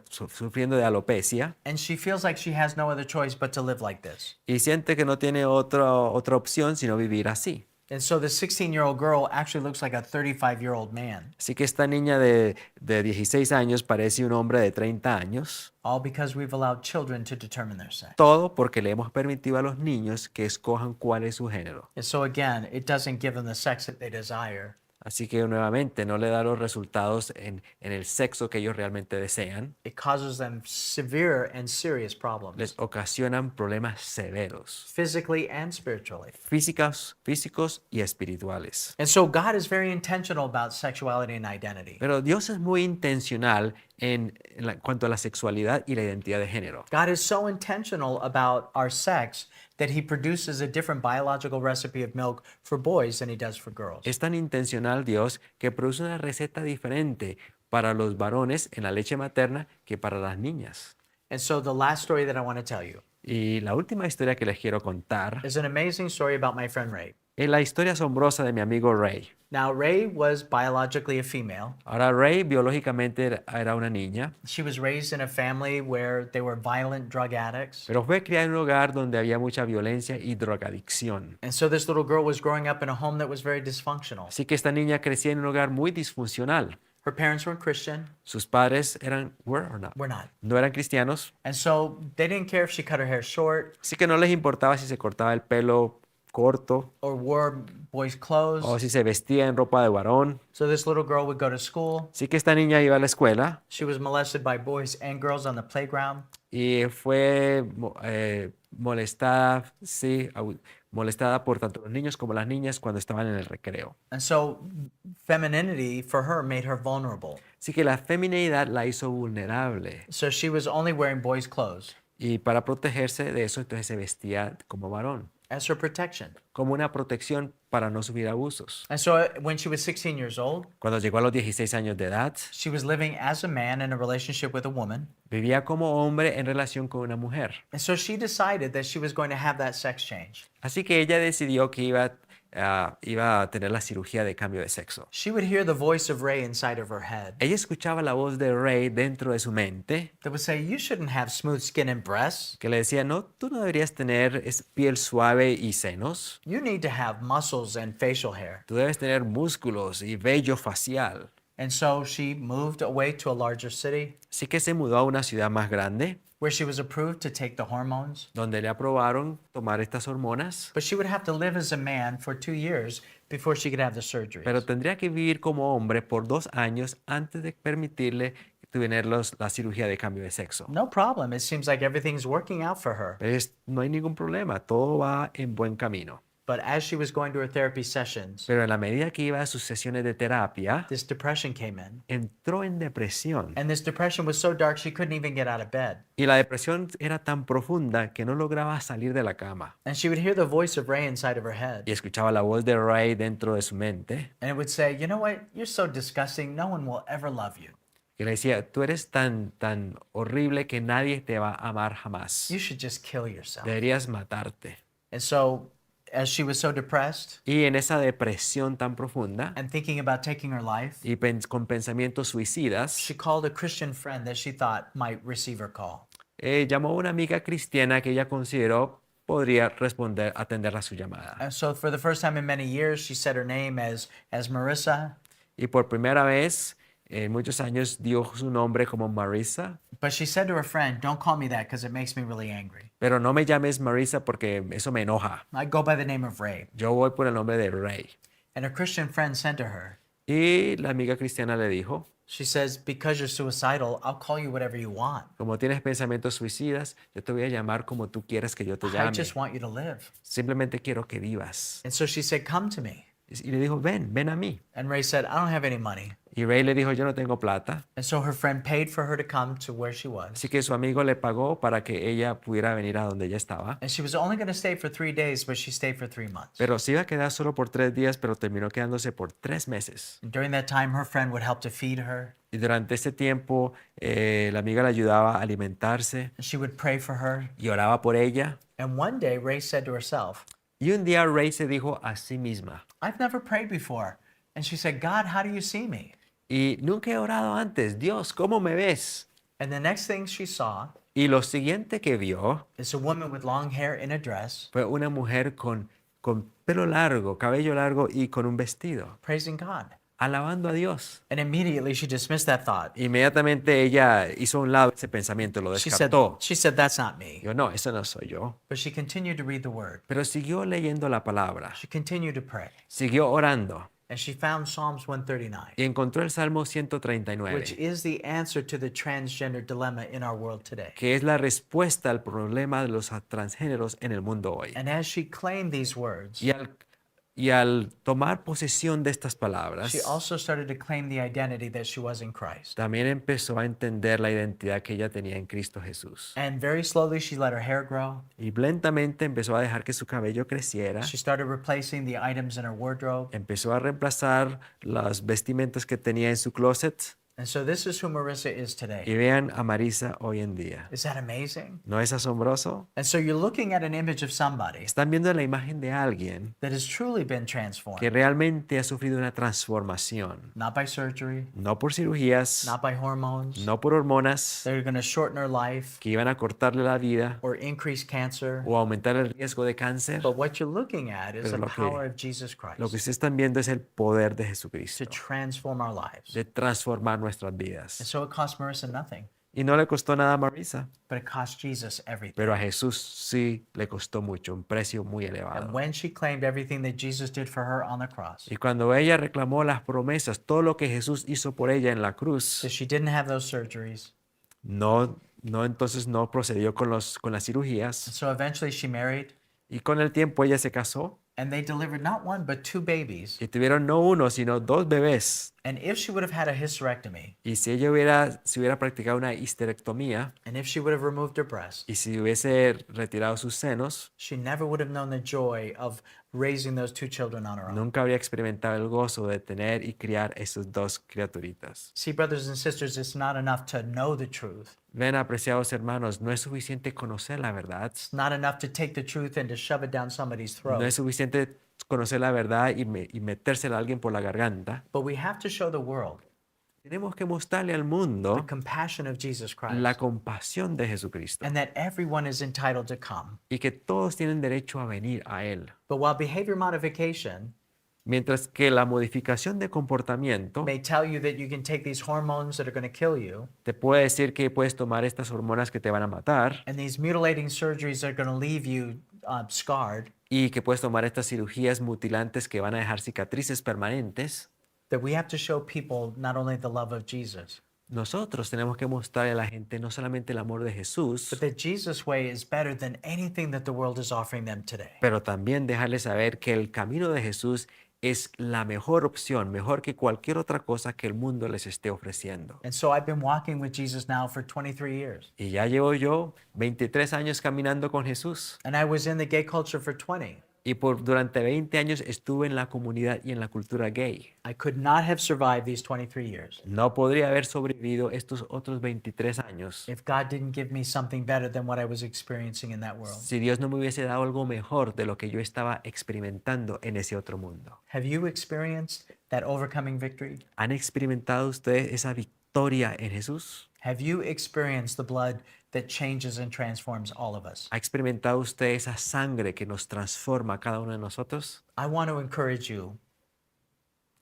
sufriendo de alopecia and she feels like she has no other choice but to live like this. y siente que no tiene otra opción sino vivir así. And so the 16-year-old girl actually looks like a 35-year-old man, Así que esta niña de 16 años parece un hombre de 30 años, all because we've allowed children to determine their sex. todo porque le hemos permitido a los niños que escojan cuál es su género. And so again, it doesn't give them the sex that they desire. Así que nuevamente no le da los resultados en el sexo que ellos realmente desean. It causes them severe and serious problems, Les ocasionan problemas severos, physically and spiritually. físicos y espirituales. And so God is very intentional about sexuality and identity. Pero Dios es muy intencional en cuanto a la sexualidad y la identidad de género. God is so intentional about our sex that he produces a different biological recipe of milk for boys than he does for girls. Es tan intencional Dios que produce una receta diferente para los varones en la leche materna que para las niñas. And so the last story that I want to tell you Y la última historia que les quiero contar is an amazing story about my friend Ray. es la historia asombrosa de mi amigo Ray. Now, Ray was biologically a female. Ahora Ray biológicamente era una niña, She was raised in a family where they were violent drug addicts. pero fue criada en un hogar donde había mucha violencia y drogadicción. And so this little girl was growing up in a home that was very dysfunctional. Así que esta niña crecía en un hogar muy disfuncional. Her parents weren't Christian. Sus padres were or not? We're not. No eran cristianos, And so they didn't care if she cut her hair short así que no les importaba si se cortaba el pelo corto or wore boys' clothes. o si se vestía en ropa de varón. So this little girl would go to school. Así que esta niña iba a la escuela She was molested by boys and girls on the playground. y fue molestada, molestada por tanto los niños como las niñas cuando estaban en el recreo. And so femininity for her made her vulnerable. Así que la feminidad la hizo vulnerable So she was only wearing boys' clothes y para protegerse de eso entonces se vestía como varón, as her protection. como una protección para no sufrir abusos. And so when she was 16 years old, Cuando llegó a los 16 años de edad, she was living as a man in a relationship with a woman. vivía como hombre en relación con una mujer. And so she decided that she was going to have that sex change. Así que ella decidió que iba a tener la cirugía de cambio de sexo. She would hear the voice of Ray inside of her head Ella escuchaba la voz de Ray dentro de su mente that would say, "You shouldn't have smooth skin and breasts. que le decía, no, tú no deberías tener piel suave y senos. You need to have muscles and facial hair." Tú debes tener músculos y vello facial. And so she moved away to a larger city Así que se mudó a una ciudad más grande where she was approved to take the hormones. donde le aprobaron tomar estas hormonas, But she would have to live as a man for 2 years before she could have the surgery. pero tendría que vivir como hombre por 2 años antes de permitirle tener la cirugía de cambio de sexo. No problem. It seems like everything's working out for her. Pero no hay ningún problema, todo va en buen camino. But as she was going to her therapy sessions, Pero en la medida que iba a sus sesiones de terapia, this depression came in. entró en depresión. And this depression was so dark she couldn't even get out of bed. Y la depresión era tan profunda que no lograba salir de la cama. And she would hear the voice of Ray inside of her head. Y escuchaba la voz de Ray dentro de su mente, And it would say, "You know what? You're so disgusting. No one will ever love you. que le decía, tú eres tan horrible que nadie te va a amar jamás. You should just kill yourself." Deberías matarte. And so, as she was so depressed Y en esa depresión tan profunda and thinking about taking her life, y con pensamientos suicidas, she called a Christian friend that she thought might receive her call. llamó a una amiga cristiana que ella consideró podría atender a su llamada. And so, for the first time in many years, she said her name as Marissa, Y por primera vez en muchos años dio su nombre como Marisa, but she said to her friend, "Don't call me that because it makes me really angry. pero no me llames Marisa porque eso me enoja. I go by the name of Ray." Yo voy por el nombre de Ray. And her Christian friend said to her, Y la amiga cristiana le dijo, she says, "Because you're suicidal, I'll call you whatever you want. como tienes pensamientos suicidas, yo te voy a llamar como tú quieres que yo te I llame. just want you to live." Simplemente quiero que vivas. And so she said, "Come to me." Y le dijo, ven a mí. And Ray said, "I don't have any money." Y Ray le dijo, yo no tengo plata. And so her friend paid for her to come to where she was. Así que su amigo le pagó para que ella pudiera venir a donde ella estaba. And she was only going to stay for 3 days, but she stayed for 3 months. Pero se iba a quedar solo por 3 días, pero terminó quedándose por 3 meses. And during that time, her friend would help to feed her. Y durante ese tiempo, la amiga le ayudaba a alimentarse And she would pray for her. y oraba por ella. And one day, Ray said to herself, Y un día Ray se dijo a sí misma, "I've never prayed before." And she said, "God, how do you see me?" y nunca he orado antes. Dios, ¿cómo me ves? And the next thing she saw Y lo siguiente que vio is a woman with long hair in a dress, fue una mujer con pelo largo, cabello largo y con un vestido, praising God. alabando a Dios. And immediately she dismissed that thought. Inmediatamente ella hizo a un lado ese pensamiento, lo She said, descartó. That's not me. Yo, no, eso no soy yo. But she continued to read the word. Pero siguió leyendo la palabra, She continued to pray. siguió orando And she found Psalms 139, y encontró el Salmo which 139, is the answer to the transgender dilemma in our world today. que es la respuesta al problema de los transgéneros en el mundo hoy. And as she claimed these words, Y al tomar posesión de estas she palabras, also started to claim the identity that she was in Christ. también empezó a entender la identidad que ella tenía en Cristo Jesús. And very slowly she let her hair grow. Y lentamente empezó a dejar que su cabello creciera, She started replacing the items in her wardrobe. empezó a reemplazar las vestimentas que tenía en su closet. And so this is who Marissa is Y today. vean a Marisa hoy en día. Is that amazing? ¿No es asombroso? And so you're looking at an image of somebody Están viendo la imagen de alguien that has truly been que transformed, realmente ha sufrido una transformación. not by surgery, No por cirugías, not by hormones. no por hormonas They're going to shorten her life que iban a cortarle la vida or increase cancer. o aumentar el riesgo de cáncer. But what you're looking at is Pero the lo que- power of Jesus Lo que Christ ustedes están viendo es el poder de to Jesucristo, transform our lives. de transformar nuestras And vidas. so it cost Marissa nothing, Y no le costó nada a Marisa, but it cost Jesus everything. pero a Jesús sí le costó mucho, un precio muy And elevado. when she claimed everything that Jesus did for her on the cross, Y cuando ella reclamó las promesas, todo lo que Jesús hizo por ella en la cruz, that she didn't have those surgeries. entonces no procedió con las And cirugías. so eventually she married, Y con el tiempo ella se casó and they delivered not one, but two babies. y tuvieron no uno, sino dos bebés. And if she would have had a hysterectomy, Y si ella hubiera practicado una histerectomía and if she would have removed her breast, y si hubiese retirado sus senos, she never would have known the joy of raising those two children on her own. nunca habría experimentado el gozo de tener y criar esos dos criaturitas. See, brothers and sisters, it's not enough to know the truth. Ven, apreciados hermanos, no es suficiente conocer la verdad, It's not enough to take the truth and to shove it down somebody's no throat. es suficiente conocer la verdad y metérsela a alguien por la garganta. But we have to show the world Tenemos que mostrarle al the mundo compassion of Jesus Christ, la compasión de Jesucristo and that everyone is entitled to come. y que todos tienen derecho a venir a Él. But while behavior modification Mientras que la modificación de comportamiento may tell you that you can take these hormones that are going to kill you, te puede decir que puedes tomar estas hormonas que te van a matar and these mutilating surgeries that are going to leave you scarred, y que puedes tomar estas cirugías mutilantes que van a dejar cicatrices permanentes, that we have to show people not only the love of Jesus, nosotros tenemos que mostrarle a la gente no solamente el amor de Jesús, but that Jesus' way is better than anything that the world is offering them today. pero también dejarles saber que el camino de Jesús es la mejor opción, mejor que cualquier otra cosa que el mundo les esté ofreciendo. And so I've been walking with Jesus now for 23 years. Y ya llevo yo 23 años caminando con Jesús. And I was in the gay culture for 20. Y durante 20 años estuve en la comunidad y en la cultura gay. I could not have survived these 23 years No podría haber sobrevivido estos otros 23 años if God didn't give me something better than what I was experiencing in that world. si Dios no me hubiese dado algo mejor de lo que yo estaba experimentando en ese otro mundo. Have you experienced that overcoming victory? ¿Han experimentado ustedes esa victoria en Jesús? Have you experienced the blood that changes and transforms all of us? ¿Ha experimentado usted esa sangre que nos transforma a cada uno de nosotros? I want to encourage you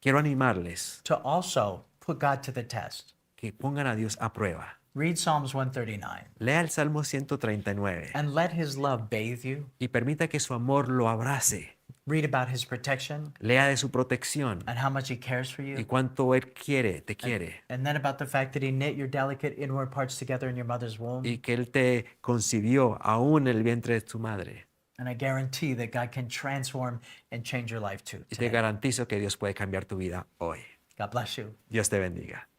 Quiero animarles to also put God to the test. que pongan a Dios a prueba. Read Psalms 139 Lea el Salmo 139 and let his love bathe you. y permita que su amor lo abrace. Read about his protection Lea de su protección and how much he cares for y you. cuánto Él te quiere. And then about the fact that he knit your delicate inward parts together in your mother's womb. Y que Él te concibió aún en el vientre de tu madre. And I guarantee that God can transform and change your life too. Y te today. garantizo que Dios puede cambiar tu vida hoy. God bless you. Dios te bendiga.